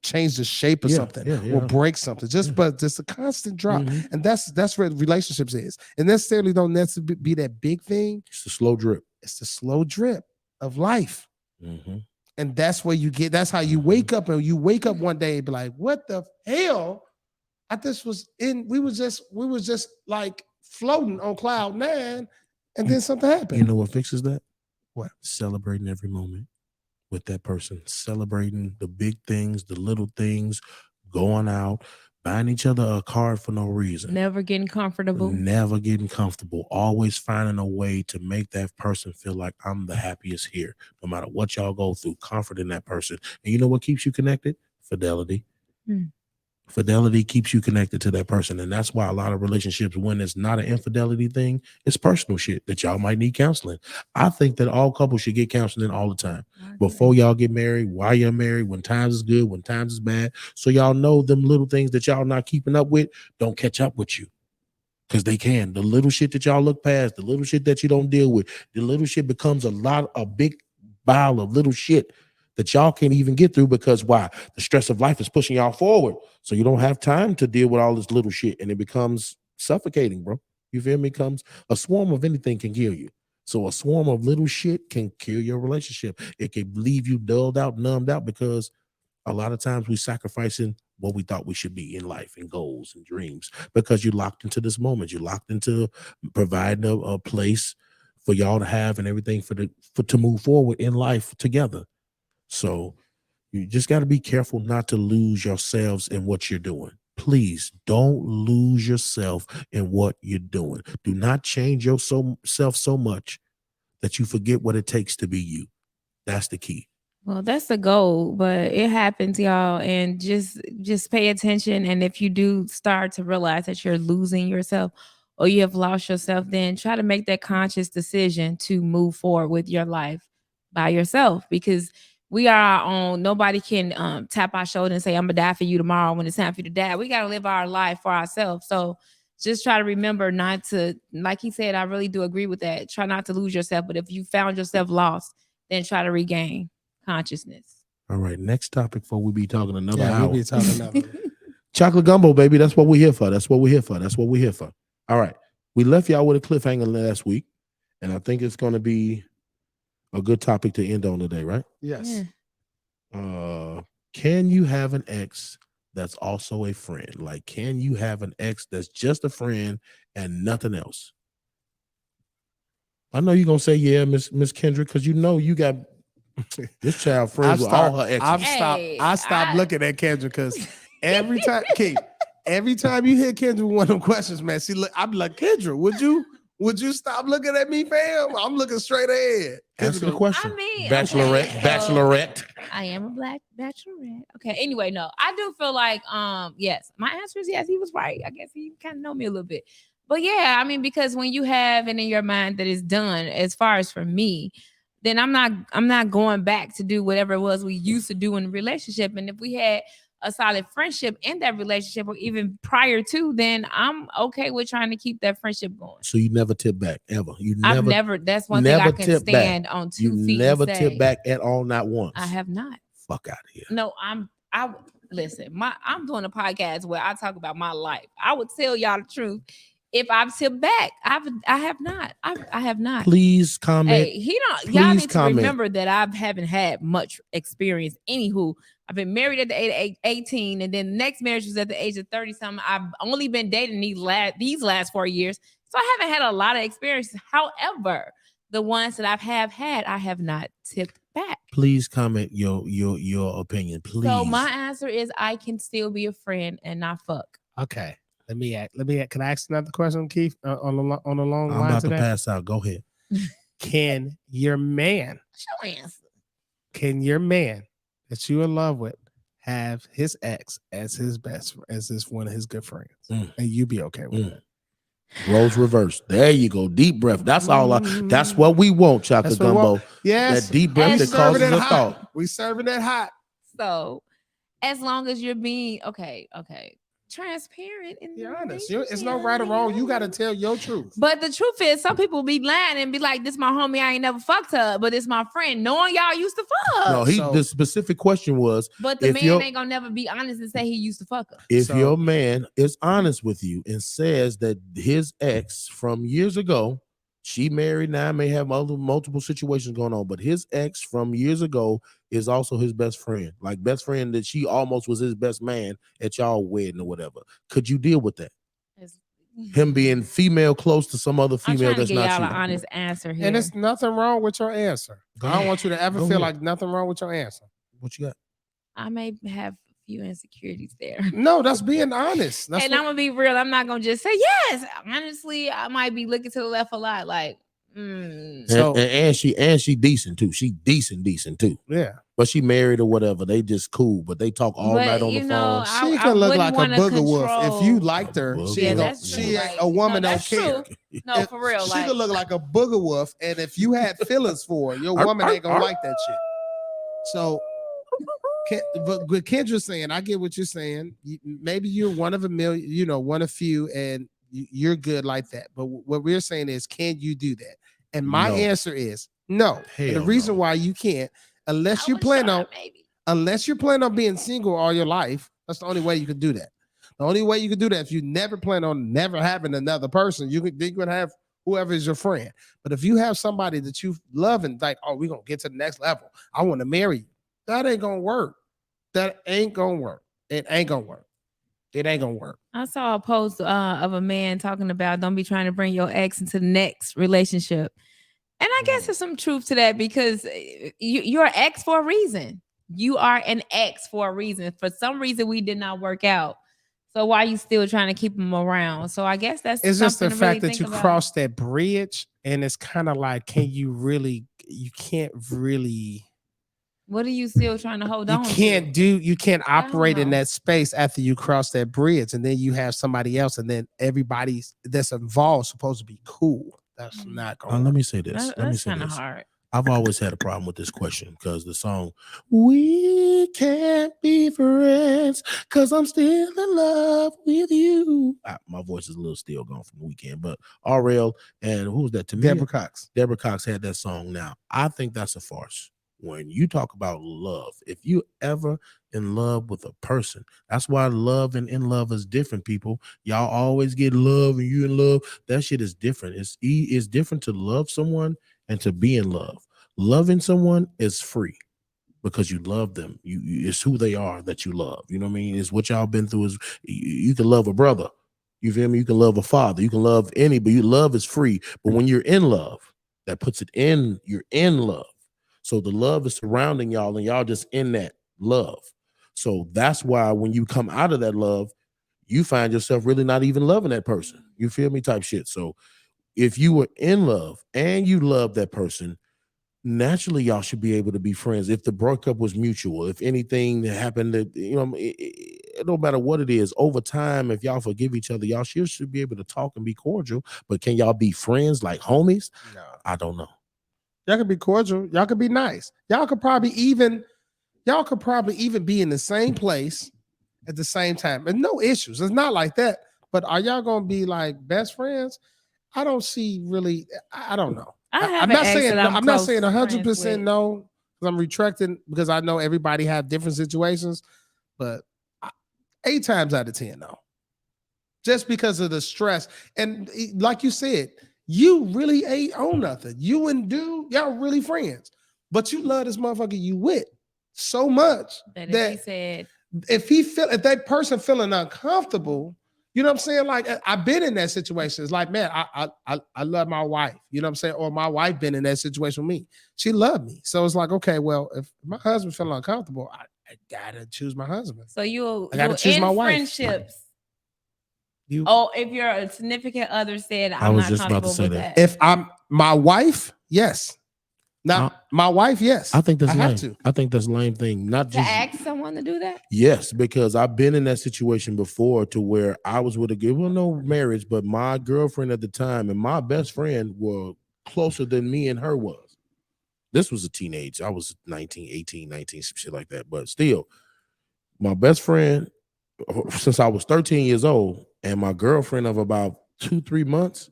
[SPEAKER 1] change the shape of something or break something. But just a constant drop, and that's where relationships is. And necessarily don't necessarily be that big thing.
[SPEAKER 3] It's the slow drip.
[SPEAKER 1] It's the slow drip of life. And that's where you get, that's how you wake up, and you wake up one day and be like, what the hell? We was just like floating on cloud 9, and then something happened.
[SPEAKER 3] You know what fixes that?
[SPEAKER 1] What?
[SPEAKER 3] Celebrating every moment with that person, celebrating the big things, the little things, going out, buying each other a card for no reason.
[SPEAKER 2] Never getting comfortable.
[SPEAKER 3] Always finding a way to make that person feel like I'm the happiest here. No matter what y'all go through, comforting that person. And you know what keeps you connected? Fidelity. Fidelity keeps you connected to that person. And that's why a lot of relationships, when it's not an infidelity thing, it's personal shit that y'all might need counseling. I think that all couples should get counseling all the time. Before y'all get married, while you're married, when times is good, when times is bad. So y'all know them little things that y'all not keeping up with don't catch up with you. Because they can. The little shit that y'all look past, the little shit that you don't deal with, the little shit becomes a big pile of little shit that y'all can't even get through because why? The stress of life is pushing y'all forward. So you don't have time to deal with all this little shit and it becomes suffocating, bro. You feel me? Comes a swarm of anything can kill you. So a swarm of little shit can kill your relationship. It can leave you dulled out, numbed out because a lot of times we sacrificing what we thought we should be in life and goals and dreams because you're locked into this moment. You're locked into providing a place for y'all to have and everything to move forward in life together. So you just got to be careful not to lose yourselves in what you're doing. Please don't lose yourself in what you're doing. Do not change yourself so much that you forget what it takes to be you. That's the key.
[SPEAKER 2] Well, that's the goal, but it happens, y'all, and just pay attention. And if you do start to realize that you're losing yourself or you have lost yourself, then try to make that conscious decision to move forward with your life by yourself because we are our own. Nobody can tap our shoulder and say, I'm gonna die for you tomorrow when it's time for you to die. We got to live our life for ourselves. So just try to remember not to, like he said, I really do agree with that. Try not to lose yourself. But if you found yourself lost, then try to regain consciousness.
[SPEAKER 3] All right, next topic before we be talking another hour.
[SPEAKER 1] We'll be talking another.
[SPEAKER 3] Chocolate gumbo, baby. That's what we're here for. That's what we're here for. That's what we're here for. All right. We left y'all with a cliffhanger last week, and I think it's going to be a good topic to end on today, right?
[SPEAKER 1] Yes.
[SPEAKER 2] Yeah.
[SPEAKER 3] Can you have an ex that's also a friend? Like, can you have an ex that's just a friend and nothing else? I know you're going to say, yeah, Miss Kendrick, because you know you got this child friends with all her exes.
[SPEAKER 1] I stopped looking at Kendra because every time, Keith, every time you hear Kendra with one of them questions, man, I'm like, Kendra, would you stop looking at me, fam? I'm looking straight ahead.
[SPEAKER 3] Answer the question.
[SPEAKER 2] I mean,
[SPEAKER 3] Bachelorette,
[SPEAKER 2] okay,
[SPEAKER 3] bachelorette.
[SPEAKER 2] I am a black bachelorette. Okay. Anyway, no, I do feel like, yes, my answer is yes. He was right. I guess he kind of know me a little bit, but yeah, I mean, because when you have it in your mind that it's done, as far as for me, then I'm not going back to do whatever it was we used to do in a relationship. And if we had a solid friendship in that relationship or even prior to, then I'm okay with trying to keep that friendship going.
[SPEAKER 3] So you never tip back ever.
[SPEAKER 2] I've never. That's one thing I can stand on 2 feet.
[SPEAKER 3] You never tip back at all, not once.
[SPEAKER 2] I have not.
[SPEAKER 3] Fuck out of here.
[SPEAKER 2] No, I listen. I'm doing a podcast where I talk about my life. I would tell y'all the truth. If I've tipped back, I have not. I have not.
[SPEAKER 3] Please comment.
[SPEAKER 2] Hey, y'all need to remember that I haven't had much experience. Anywho, I've been married at the age of 18, and then the next marriage was at the age of 30 something. I've only been dating these last 4 years, so I haven't had a lot of experience. However, the ones that I have not tipped back.
[SPEAKER 3] Please comment your opinion, please.
[SPEAKER 2] So my answer is I can still be a friend and not fuck.
[SPEAKER 1] Okay. Let me ask. Can I ask another question, Keith? On the long line.
[SPEAKER 3] I'm about to pass out. Go ahead.
[SPEAKER 1] Can your man?
[SPEAKER 2] What's your answer?
[SPEAKER 1] Can your man that you're in love with have his ex as his one of his good friends, and you be okay with that?
[SPEAKER 3] Roles reversed. There you go. Deep breath. That's all. That's what we want, chocolate gumbo.
[SPEAKER 1] Yes,
[SPEAKER 3] that deep breath that causes a thought.
[SPEAKER 1] We serving that hot.
[SPEAKER 2] So, as long as you're being okay. Transparent and
[SPEAKER 1] you're honest. It's no right or wrong. You got to tell your truth.
[SPEAKER 2] But the truth is, some people be lying and be like, "This my homie. I ain't never fucked her, but it's my friend." Knowing y'all used to fuck.
[SPEAKER 3] No, the specific question was,
[SPEAKER 2] but the man ain't gonna never be honest and say he used to fuck her.
[SPEAKER 3] If your man is honest with you and says that his ex from years ago, she married now, may have multiple situations going on, but his ex from years ago is also his best friend, like best friend that she almost was his best man at y'all wedding or whatever. Could you deal with that? Him being female close to some other female that's not you.
[SPEAKER 2] An honest answer here,
[SPEAKER 1] and there's nothing wrong with your answer. I don't want you to ever feel like nothing wrong with your answer.
[SPEAKER 3] What you got?
[SPEAKER 2] I may have a few insecurities there.
[SPEAKER 1] No, that's being honest.
[SPEAKER 2] And I'm gonna be real. I'm not gonna just say yes. Honestly, I might be looking to the left a lot, like.
[SPEAKER 3] So and she decent too. She decent too.
[SPEAKER 1] Yeah.
[SPEAKER 3] but she married or whatever. They just cool, but they talk all
[SPEAKER 2] But,
[SPEAKER 3] night on
[SPEAKER 2] you
[SPEAKER 3] the
[SPEAKER 2] know,
[SPEAKER 3] phone.
[SPEAKER 1] She
[SPEAKER 2] I
[SPEAKER 1] can look
[SPEAKER 2] wouldn't
[SPEAKER 1] like a
[SPEAKER 2] wanna
[SPEAKER 1] booger wolf. If you
[SPEAKER 2] control.
[SPEAKER 1] liked her,
[SPEAKER 3] A
[SPEAKER 1] she
[SPEAKER 2] Yeah,
[SPEAKER 1] ain't gonna,
[SPEAKER 2] that's true.
[SPEAKER 1] she
[SPEAKER 2] Like,
[SPEAKER 1] a woman
[SPEAKER 2] no,
[SPEAKER 1] don't
[SPEAKER 2] that's
[SPEAKER 1] care.
[SPEAKER 2] true. No, for real.
[SPEAKER 1] She
[SPEAKER 2] Like,
[SPEAKER 1] could look like a booger wolf, and if you had feelings for her, your woman ain't gonna like that shit. So, but what Kendra's saying, I get what you're saying. Maybe you're one of a million, one of few, and you're good like that. But what we're saying is, can you do that? And my
[SPEAKER 3] No.
[SPEAKER 1] answer is no. And the
[SPEAKER 3] Hell
[SPEAKER 1] reason
[SPEAKER 3] no.
[SPEAKER 1] why you can't, unless
[SPEAKER 2] I
[SPEAKER 1] you
[SPEAKER 2] was
[SPEAKER 1] plan
[SPEAKER 2] trying,
[SPEAKER 1] on,
[SPEAKER 2] maybe.
[SPEAKER 1] unless you plan on being single all your life, that's the only way you can do that. The only way you can do that, if you never plan on never having another person, you can have whoever is your friend. But if you have somebody that you love and like, oh, we're gonna get to the next level, I want to marry you, that ain't gonna work. That ain't gonna work. It ain't gonna work. It ain't gonna work.
[SPEAKER 2] I saw a post of a man talking about don't be trying to bring your ex into the next relationship. And I guess there's some truth to that because you're an ex for a reason. You are an ex for a reason. For some reason, we did not work out. So why are you still trying to keep them around? So I guess that's
[SPEAKER 1] It's just the
[SPEAKER 2] something to
[SPEAKER 1] fact
[SPEAKER 2] really
[SPEAKER 1] that you
[SPEAKER 2] think about.
[SPEAKER 1] cross that bridge, and it's kind of like, can you really? You can't really.
[SPEAKER 2] What are you still trying to hold on to?
[SPEAKER 1] You can't
[SPEAKER 2] I don't
[SPEAKER 1] operate in
[SPEAKER 2] know.
[SPEAKER 1] that space after you cross that bridge, and then you have somebody else, and then everybody that's involved supposed to be cool. That's not going.
[SPEAKER 3] Let me say this. Let me
[SPEAKER 2] That's
[SPEAKER 3] say
[SPEAKER 2] kind of
[SPEAKER 3] this.
[SPEAKER 2] hard.
[SPEAKER 3] I've always had a problem with this question because the song "We Can't Be Friends" because I'm still in love with you. My voice is a little still gone from the weekend, but RL and who was that? To me,
[SPEAKER 1] Deborah Cox.
[SPEAKER 3] Deborah Cox had that song. Now I think that's a farce. When you talk about love, if you ever in love with a person, that's why love and in love is different. People, y'all always get love and you in love. That shit is different. It's different to love someone and to be in love. Loving someone is free because you love them. It's who they are that you love. You know what I mean? It's what y'all been through. Is you can love a brother. You feel me? You can love a father. You can love anybody. Love is free. But when you're in love, that puts it in. You're in love. So the love is surrounding y'all, and y'all just in that love. So that's why when you come out of that love, you find yourself really not even loving that person. You feel me? Type shit. So if you were in love and you love that person, naturally y'all should be able to be friends. If the breakup was mutual, if anything that happened that it don't matter what it is, over time, if y'all forgive each other, y'all should be able to talk and be cordial. But can y'all be friends like homies?
[SPEAKER 1] No.
[SPEAKER 3] I don't know.
[SPEAKER 1] Y'all could be cordial. Y'all could be nice. Y'all could probably even be in the same place at the same time. And no issues. It's not like that. But are y'all gonna be like best friends? I don't see really. I don't know.
[SPEAKER 2] I'm
[SPEAKER 1] not saying
[SPEAKER 2] that
[SPEAKER 1] I'm not saying 100%
[SPEAKER 2] with.
[SPEAKER 1] no, because I'm retracting because I know everybody have different situations, but 8 times out of 10 no. Just because of the stress. And like you said, you really ain't on nothing. You and dude, y'all really friends. But you love this motherfucker you with so much
[SPEAKER 2] That
[SPEAKER 1] that
[SPEAKER 2] if he said,
[SPEAKER 1] if that person feeling uncomfortable, you know what I'm saying? Like I've been in that situation. It's like, man, I love my wife. You know what I'm saying? Or my wife been in that situation with me. She loved me. So it's like, okay, well, if my husband feeling uncomfortable, I gotta choose my husband.
[SPEAKER 2] so you'll
[SPEAKER 1] choose
[SPEAKER 2] end
[SPEAKER 1] my wife.
[SPEAKER 2] friendships.
[SPEAKER 1] You,
[SPEAKER 2] If your significant other said,
[SPEAKER 3] I
[SPEAKER 2] I'm
[SPEAKER 3] was
[SPEAKER 2] not
[SPEAKER 3] just about to
[SPEAKER 2] comfortable
[SPEAKER 3] say
[SPEAKER 2] with
[SPEAKER 3] that.
[SPEAKER 2] that.
[SPEAKER 1] if I'm my wife, yes. Not my wife, yes.
[SPEAKER 3] I think that's
[SPEAKER 1] I
[SPEAKER 3] lame.
[SPEAKER 1] have to.
[SPEAKER 3] I think that's lame thing. Not
[SPEAKER 2] To
[SPEAKER 3] just
[SPEAKER 2] ask someone to do that?
[SPEAKER 3] yes, because I've been in that situation before to where I was with a girl, well, no marriage, but my girlfriend at the time and my best friend were closer than me and her was. This was a teenage. I was 19, 18, 19, some shit like that. But still, my best friend, since I was 13 years old, and my girlfriend of about 2-3 months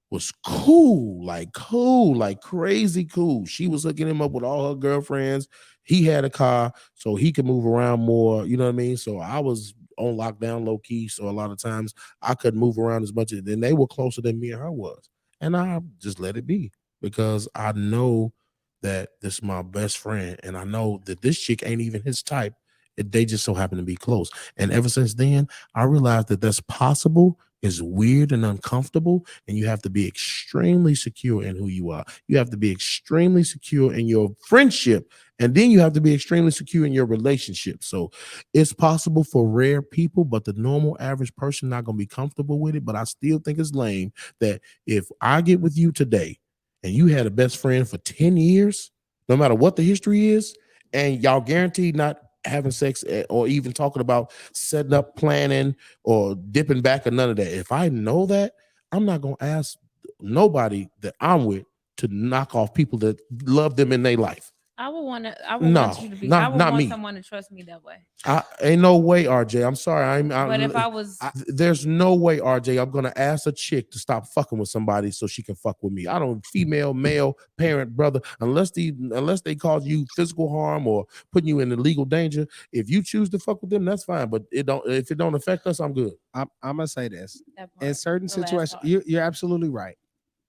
[SPEAKER 3] was cool, like crazy cool. She was hooking him up with all her girlfriends. He had a car, so he could move around more. You know what I mean? So I was on lockdown, low key. So a lot of times I couldn't move around as much. And they were closer than me and her was, and I just let it be because I know that this is my best friend, and I know that this chick ain't even his type. They just so happen to be close. And ever since then, I realized that that's possible. Is weird and uncomfortable, and you have to be extremely secure in who you are. You have to be extremely secure in your friendship, and then you have to be extremely secure in your relationship. So it's possible for rare people, but the normal average person not going to be comfortable with it. But I still think it's lame that if I get with you today and you had a best friend for 10 years, no matter what the history is, and y'all guaranteed not having sex or even talking about setting up, planning, or dipping back or none of that. If I know that, I'm not gonna ask nobody that I'm with to knock off people that love them in their life.
[SPEAKER 2] I would want to. I would
[SPEAKER 3] No,
[SPEAKER 2] want you to be. I would
[SPEAKER 3] not
[SPEAKER 2] want
[SPEAKER 3] me.
[SPEAKER 2] someone to trust me that way.
[SPEAKER 3] I ain't no way, RJ. I'm sorry.
[SPEAKER 2] But if I was,
[SPEAKER 3] There's no way, RJ. I'm gonna ask a chick to stop fucking with somebody so she can fuck with me. I don't female, male, parent, brother, unless they cause you physical harm or putting you in illegal danger. If you choose to fuck with them, that's fine. But if it don't affect us, I'm good.
[SPEAKER 1] I'm gonna say this.
[SPEAKER 2] that part,
[SPEAKER 1] In certain
[SPEAKER 2] the last
[SPEAKER 1] situations,
[SPEAKER 2] part.
[SPEAKER 1] you're absolutely right.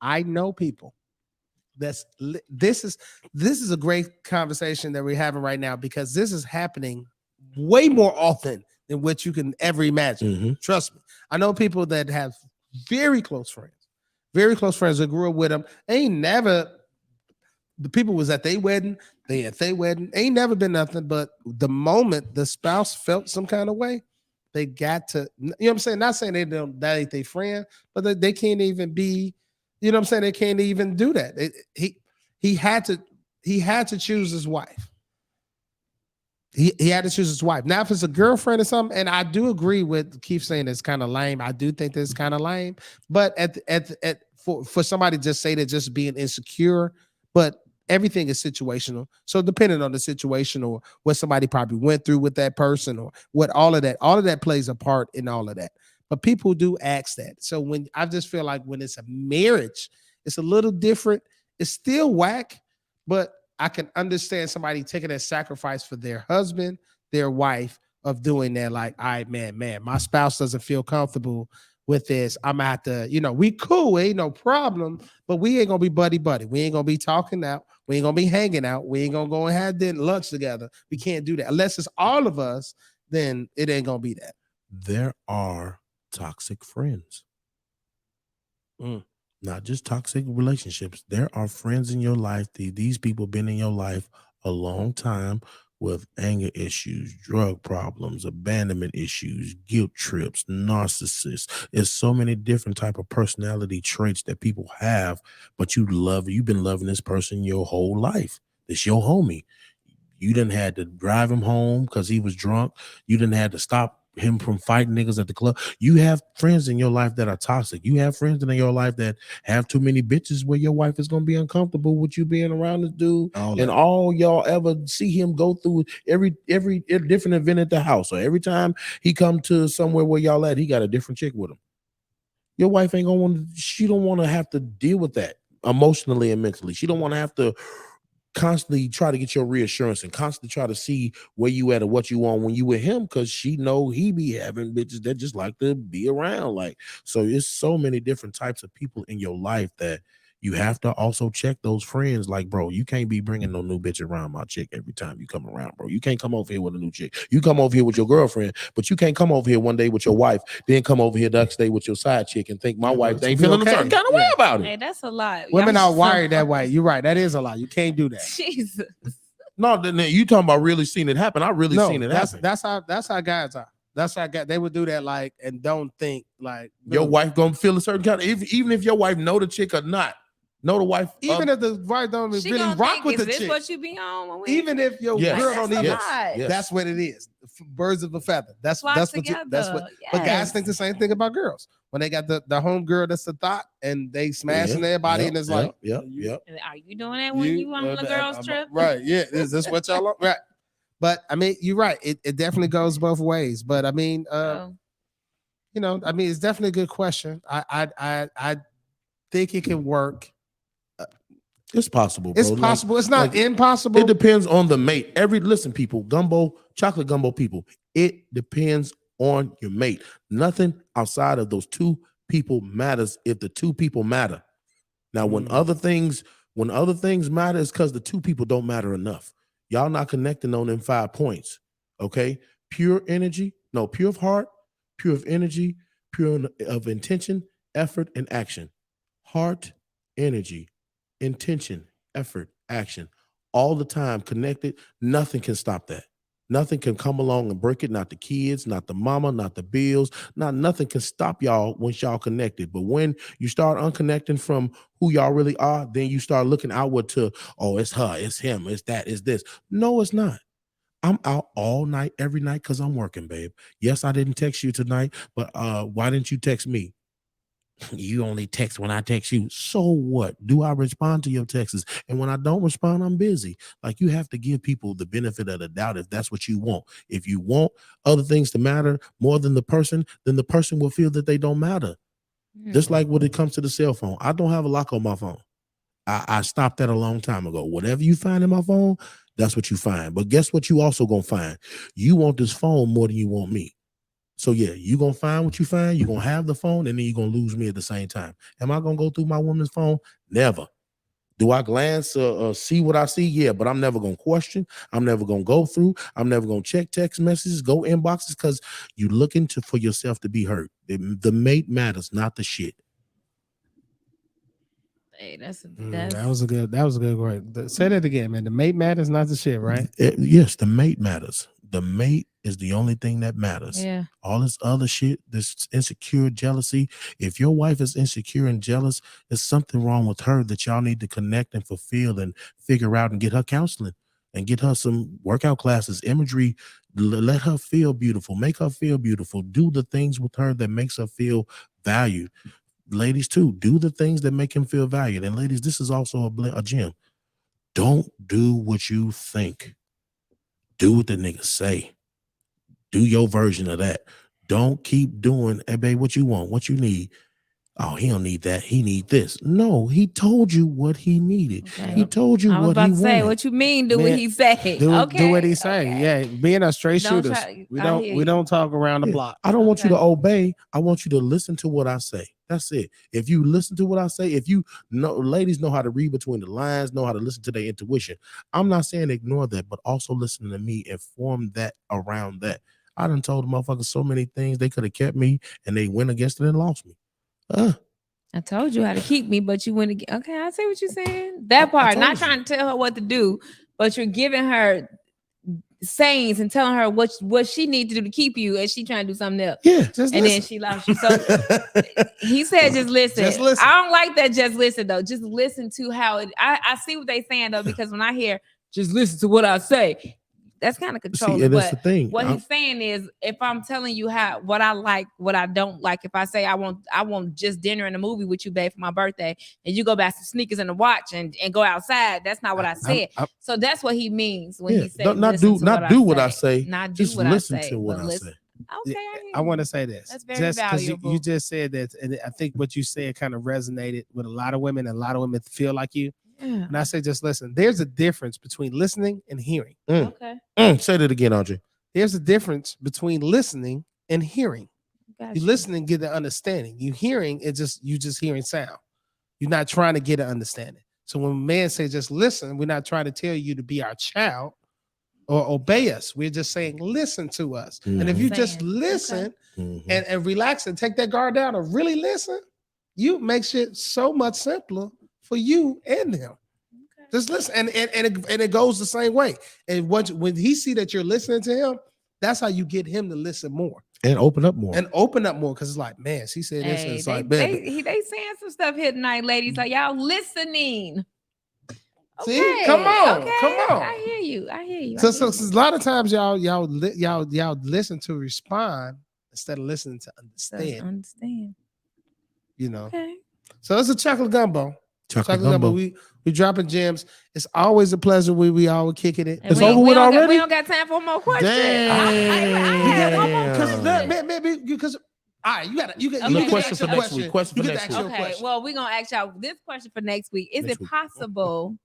[SPEAKER 1] I know people. This is a great conversation that we're having right now because this is happening way more often than what you can ever imagine.
[SPEAKER 3] Mhm.
[SPEAKER 1] Trust me. I know people that have very close friends that grew up with them. Ain't never the people was at their wedding, they at their wedding. Ain't never been nothing, but the moment the spouse felt some kind of way, they got to, you know what I'm saying? Not saying they don't, that ain't their friend, but they can't even be, you know what I'm saying? They can't even do that. He had to choose his wife. He had to choose his wife. Now, if it's a girlfriend or something, and I do agree with Keith saying it's kind of lame. I do think that's kind of lame. But for somebody to just say that just being insecure, but everything is situational. So depending on the situation or what somebody probably went through with that person or what all of that plays a part in all of that. But people do ask that. So when I just feel like when it's a marriage, it's a little different. It's still whack, but I can understand somebody taking that sacrifice for their husband, their wife, of doing that. Like, all right, man, my spouse doesn't feel comfortable with this. I'm gonna have to, we cool, ain't no problem, but we ain't gonna be buddy. We ain't gonna be talking out. We ain't gonna be hanging out. We ain't gonna go and have dinner, lunch together. We can't do that unless it's all of us. Then it ain't gonna be that.
[SPEAKER 3] There are toxic friends. Not just toxic relationships. There are friends in your life. These people been in your life a long time with anger issues, drug problems, abandonment issues, guilt trips, narcissists. There's so many different type of personality traits that people have, but you've been loving this person your whole life. It's your homie. You didn't had to drive him home because he was drunk. You didn't had to stop him from fighting niggas at the club. You have friends in your life that are toxic. You have friends in your life that have too many bitches where your wife is gonna be uncomfortable with you being around this dude. All y'all ever see him go through every different event at the house. So every time he come to somewhere where y'all at, he got a different chick with him. Your wife ain't gonna she don't want to have to deal with that emotionally and mentally. She don't want to have to constantly try to get your reassurance and constantly try to see where you at or what you want when you with him, because she know he be having bitches that just like to be around. Like, so it's so many different types of people in your life that you have to also check those friends. Like, bro, you can't be bringing no new bitch around my chick every time you come around, bro. You can't come over here with a new chick. You come over here with your girlfriend, but you can't come over here one day with your wife, then come over here the next day with your side chick and think my wife ain't feeling a certain kind of way about it.
[SPEAKER 2] Hey, that's a lot.
[SPEAKER 1] Women
[SPEAKER 2] Y'all
[SPEAKER 1] are wired that way. You're right. That is a lot. You can't do that.
[SPEAKER 2] Jesus.
[SPEAKER 3] No, then you talking about really seeing it happen. I really seen it happen.
[SPEAKER 1] That's how guys are. That's how they would do that, like, and don't think like
[SPEAKER 3] your wife gonna feel a certain kind of, even if your wife know the chick or not. Know the wife,
[SPEAKER 1] even if the wife don't
[SPEAKER 2] she
[SPEAKER 1] really rock with the chick.
[SPEAKER 2] What you be on? When
[SPEAKER 1] even if your girl don't even,
[SPEAKER 3] yes.
[SPEAKER 1] That's what it is. Birds of a feather. That's what
[SPEAKER 2] yes.
[SPEAKER 1] But guys think the same thing about girls. When they got the home girl that's the thought and they smashing their body and it's like,
[SPEAKER 2] are you doing that when you on the girls trip?
[SPEAKER 1] Right. Yeah. Is this what y'all want? Right. But I mean, you're right. It definitely goes both ways. But I mean, it's definitely a good question. I think it can work.
[SPEAKER 3] It's possible, bro.
[SPEAKER 1] It's possible. It's not impossible.
[SPEAKER 3] It depends on the mate. Listen, people, chocolate gumbo people, it depends on your mate. Nothing outside of those two people matters if the two people matter. Now, when other things matter, it's because the two people don't matter enough. Y'all not connecting on them 5 points. Okay? Pure of heart, pure of energy, pure of intention, effort, and action. Heart, energy, intention, effort, action, all the time connected. Nothing can stop that. Nothing can come along and break it. Not the kids, not the mama, not the bills. Nothing can stop y'all once y'all connected. But when you start unconnecting from who y'all really are, then you start looking outward to, oh, it's her, it's him, it's that, it's this. No, it's not. I'm out all night, every night, because I'm working, babe. Yes, I didn't text you tonight, but why didn't you text me? You only text when I text you. So what? Do I respond to your texts? And when I don't respond, I'm busy. Like, you have to give people the benefit of the doubt if that's what you want. If you want other things to matter more than the person, then the person will feel that they don't matter. Just like when it comes to the cell phone. I don't have a lock on my phone. I stopped that a long time ago. Whatever you find in my phone, that's what you find. But guess what you also gonna find? You want this phone more than you want me. So yeah, you gonna find what you find. You're gonna have the phone, and then you're gonna lose me at the same time. Am I gonna go through my woman's phone? Never. Do I glance see what I see? Yeah, but I'm never gonna question. I'm never gonna go through. I'm never gonna check text messages, go inboxes, because you looking for yourself to be hurt. The mate matters, not the shit.
[SPEAKER 2] Hey, that's
[SPEAKER 1] that was a good word. Say that again, man. The mate matters, not the shit, right?
[SPEAKER 3] Yes, the mate matters. The mate is the only thing that matters.
[SPEAKER 2] Yeah.
[SPEAKER 3] All this other shit, this insecure jealousy. If your wife is insecure and jealous, there's something wrong with her that y'all need to connect and fulfill and figure out and get her counseling and get her some workout classes, imagery. Let her feel beautiful. Make her feel beautiful. Do the things with her that makes her feel valued. Ladies too, do the things that make him feel valued. And ladies, this is also a gym. Don't do what you think. Do what the nigga say. Do your version of that. Don't keep doing, hey babe, what you want, what you need. Oh, he don't need that. He need this. No, he told you what he needed. Okay. He told you
[SPEAKER 2] I was
[SPEAKER 3] what
[SPEAKER 2] about
[SPEAKER 3] he
[SPEAKER 2] to say,
[SPEAKER 3] wanted.
[SPEAKER 2] what you mean? Do what he say?
[SPEAKER 1] Do
[SPEAKER 2] Okay.
[SPEAKER 1] what he say.
[SPEAKER 2] Okay.
[SPEAKER 1] Yeah, being a straight shooters. We don't talk around the block.
[SPEAKER 3] I don't want you to obey. I want you to listen to what I say. That's it. If you listen to what I say, if you know, ladies know how to read between the lines, know how to listen to their intuition. I'm not saying ignore that, but also listen to me and form that around that. I done told the motherfuckers so many things they could have kept me, and they went against it and lost me.
[SPEAKER 2] I told you how to keep me, but you went again. Okay, I see what you're saying. That part, not trying to tell her what to do, but you're giving her sayings and telling her what she needs to do to keep you, and she trying to do something else.
[SPEAKER 3] Yeah,
[SPEAKER 2] then she lost you. So he said, just listen.
[SPEAKER 1] Just listen.
[SPEAKER 2] I don't like that. Just listen though. Just listen to how it. I see what they saying though, because when I hear just listen to what I say, that's kind of controlling.
[SPEAKER 3] See, and that's the thing.
[SPEAKER 2] What he's saying is, if I'm telling you what I like, what I don't like, if I say I want just dinner and a movie with you, babe, for my birthday, and you go buy some sneakers and a watch and go outside, that's not what I said. So that's what he means when he says
[SPEAKER 3] not do what I say.
[SPEAKER 2] Not do
[SPEAKER 3] just
[SPEAKER 2] what
[SPEAKER 3] listen
[SPEAKER 2] I say,
[SPEAKER 3] to what I say.
[SPEAKER 2] Okay,
[SPEAKER 1] I want to say this.
[SPEAKER 2] That's very valuable.
[SPEAKER 1] You just said that, and I think what you said kind of resonated with a lot of women, and a lot of women feel like you. Yeah. And I say, just listen. There's a difference between listening and hearing.
[SPEAKER 2] Okay.
[SPEAKER 3] Say that again, Audrey.
[SPEAKER 1] There's a difference between listening and hearing.
[SPEAKER 2] Gotcha.
[SPEAKER 1] You listening, get the understanding. You hearing, you just hearing sound. You're not trying to get an understanding. So when a man says just listen, we're not trying to tell you to be our child or obey us. We're just saying listen to us. Mm-hmm. And if you just listen and relax and take that guard down and really listen, you make shit so much simpler for you and them. Okay. Just listen, and it goes the same way. And when he see that you're listening to him, that's how you get him to listen more
[SPEAKER 3] and open up more.
[SPEAKER 1] Because it's like, man, she said this. And it's like, man,
[SPEAKER 2] they saying some stuff here tonight, ladies. Like, y'all listening.
[SPEAKER 1] Okay. See, come on.
[SPEAKER 2] I hear you.
[SPEAKER 1] So a lot of times y'all listen to respond instead of listening to understand. You know.
[SPEAKER 2] Okay.
[SPEAKER 1] So it's a chocolate gumbo.
[SPEAKER 3] Chocolate gumbo.
[SPEAKER 1] We dropping gems. It's always a pleasure. We always kicking it.
[SPEAKER 3] It's over with already.
[SPEAKER 2] We don't got time for more questions.
[SPEAKER 1] Because all right, you got
[SPEAKER 3] question for next week.
[SPEAKER 2] Okay, well, we're gonna ask y'all this question for next week. Is it possible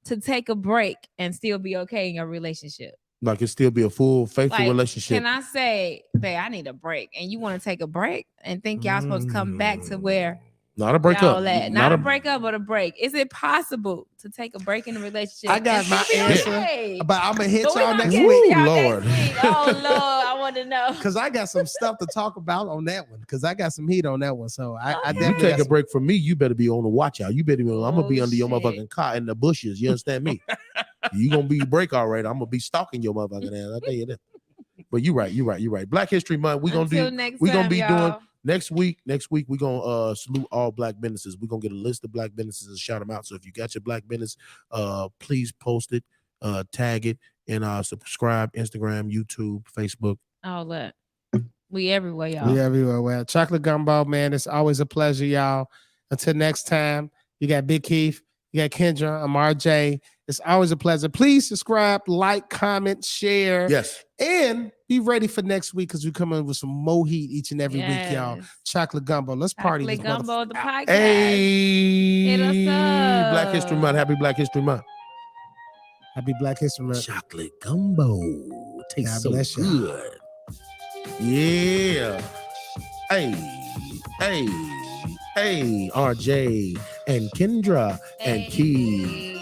[SPEAKER 2] to take a break and still be okay in your relationship?
[SPEAKER 3] Like it still be a full, faithful relationship.
[SPEAKER 2] Can I say, babe, I need a break, and you want to take a break and think y'all supposed to come back to where
[SPEAKER 3] not a breakup,
[SPEAKER 2] not a breakup, but a break? Is it possible to take a break in a relationship?
[SPEAKER 1] I got my answer, but I'm gonna hit y'all next
[SPEAKER 3] week.
[SPEAKER 2] Lord, oh Lord, I want to know
[SPEAKER 1] because I got some stuff to talk about on that one. Because I got some heat on that one. So I
[SPEAKER 3] definitely take a break from me. You better be on the watch out. You better be. I'm gonna be under your motherfucking car in the bushes. You understand me? You gonna be break all right. I'm gonna be stalking your motherfucking ass. I tell you that. But you're right. Black History Month. We gonna
[SPEAKER 2] Until
[SPEAKER 3] do.
[SPEAKER 2] next
[SPEAKER 3] We gonna
[SPEAKER 2] time,
[SPEAKER 3] be
[SPEAKER 2] y'all.
[SPEAKER 3] doing next week. Next week we gonna salute all black businesses. We're gonna get a list of black businesses and shout them out. So if you got your black business, please post it, tag it, and subscribe. Instagram, YouTube, Facebook.
[SPEAKER 2] All that. We everywhere, y'all.
[SPEAKER 1] We everywhere. Well, Chocolate Gumbo, man. It's always a pleasure, y'all. Until next time, you got Big Keith, you got Kendra, I'm RJ. It's always a pleasure. Please subscribe, like, comment, share.
[SPEAKER 3] Yes.
[SPEAKER 1] And be ready for next week because we come in with some more heat each and every week, y'all. Chocolate Gumbo. Let's party
[SPEAKER 2] Chocolate
[SPEAKER 1] this
[SPEAKER 2] Gumbo, the podcast.
[SPEAKER 3] Hey,
[SPEAKER 2] Hit us up.
[SPEAKER 3] Black History Month. Happy Black History Month.
[SPEAKER 1] Happy Black History Month.
[SPEAKER 3] Chocolate Gumbo tastes so good. Yeah. Hey, RJ and Kendra and Keith.